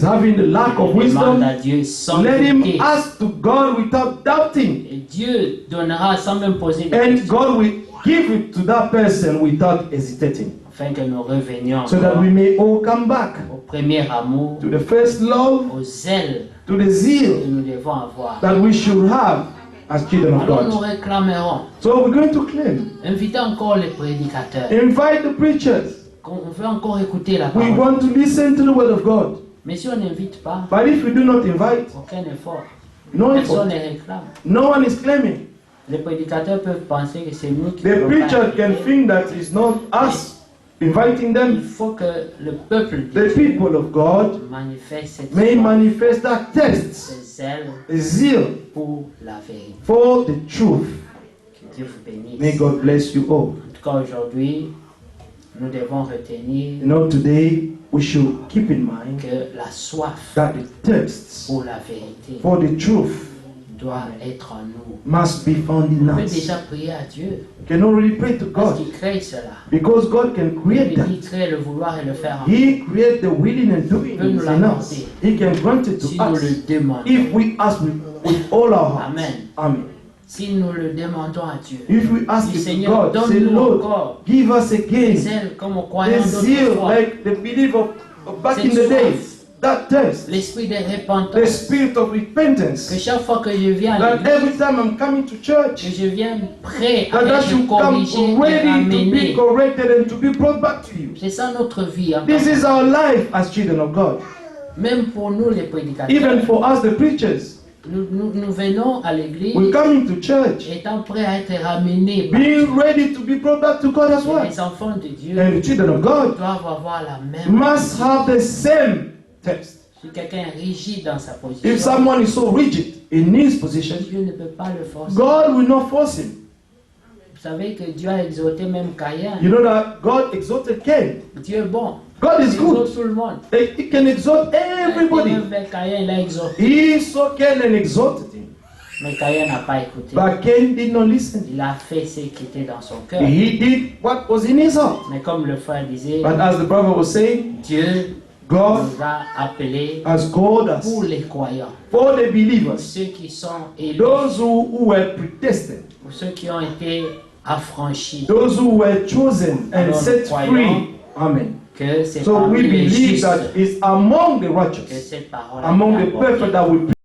having the lack of il demande wisdom, à Dieu sans let him douter. ask to God without doubting. Et Dieu donnera sans même poser de And questions, God will give it to that person without hesitating. afin que nous revenions So that encore we may all come back au premier amour, to the first love, au zèle to the que zeal nous devons avoir. that we should have as children of Alors nous God. réclamerons, So we're going to claim. invitez encore les prédicateurs. Invite the preachers. On veut encore écouter la We parole. want to listen to the word of God. Mais si on n'invite pas, But if we do not invite, aucun effort. no Personne effort. ne réclame. No one is claiming. Les prédicateurs peuvent penser que c'est nous qui The devons preacher pas can inviter. think that it's not us inviting Il them. faut que le peuple The de Dieu people of God manifeste cette may foi, manifest that thirst, ce zèle a zeal pour la vérité. for the truth. Que Dieu vous bénisse. May God bless you all. En tout cas, aujourd'hui, nous devons retenir You know, today we should keep in mind que la soif that the thirst pour la vérité for the truth doit être en nous. must be found in On peut us. déjà prier à Dieu You can already pray to parce God qu'il crée cela. because God can create that. Il crée le vouloir et le faire en nous. He created the willing and doing peut nous in us. He can grant it Si to nous us le demandons. if we ask with all our hearts. Amen. Amen. Si nous le demandons à Dieu. If we ask Du it to Seigneur, God, say, donne-nous Lord, encore give us des again ailes comme aux croyants the zeal d'autrefois. like the belief of back in Cette the soif. days. That thirst, L'esprit de the repentance. spirit of Que repentance. chaque fois que je viens à That l'église, every time I'm coming to que church, je viens prêt à that I être should come corrigé et ready to be amené. corrected and to be brought back to you. C'est ça notre vie. Hein. This is our life as children of God. Même pour nous les prédicateurs. Even for us, the preachers, Nous venons à l'église we're coming to church, étant prêts à être ramenés. par being Dieu. ready to be brought back to God as Et well. les enfants de Dieu And the children of God doivent avoir la même must have the same test. Si quelqu'un est rigide dans sa position, If someone is so rigid in his position, Dieu ne peut pas le forcer. God will not force him. Vous savez que Dieu a exhorté même Caïn. You know that God exalted Cain. Dieu est bon. God Il is good. exhorte tout le monde. He can exalt everybody. Même vers Caïn, il a exhorté. He saw Cain and exalted him. Mais Caïn n'a pas écouté. But Cain did not listen. Il a fait ce qui était dans son cœur. He did what was in his heart. Mais comme le frère disait, But as the brother was saying, Dieu God nous a appelés has called us pour les croyants, for the pour believers, ceux qui sont élus, those who were predestined, pour ceux qui ont été affranchis. those who were chosen and Alors, set nous croyons free. Amen. Que c'est So we parmi les believe justes that it's among the que righteous, cette parole among a the été apportée. perfect that we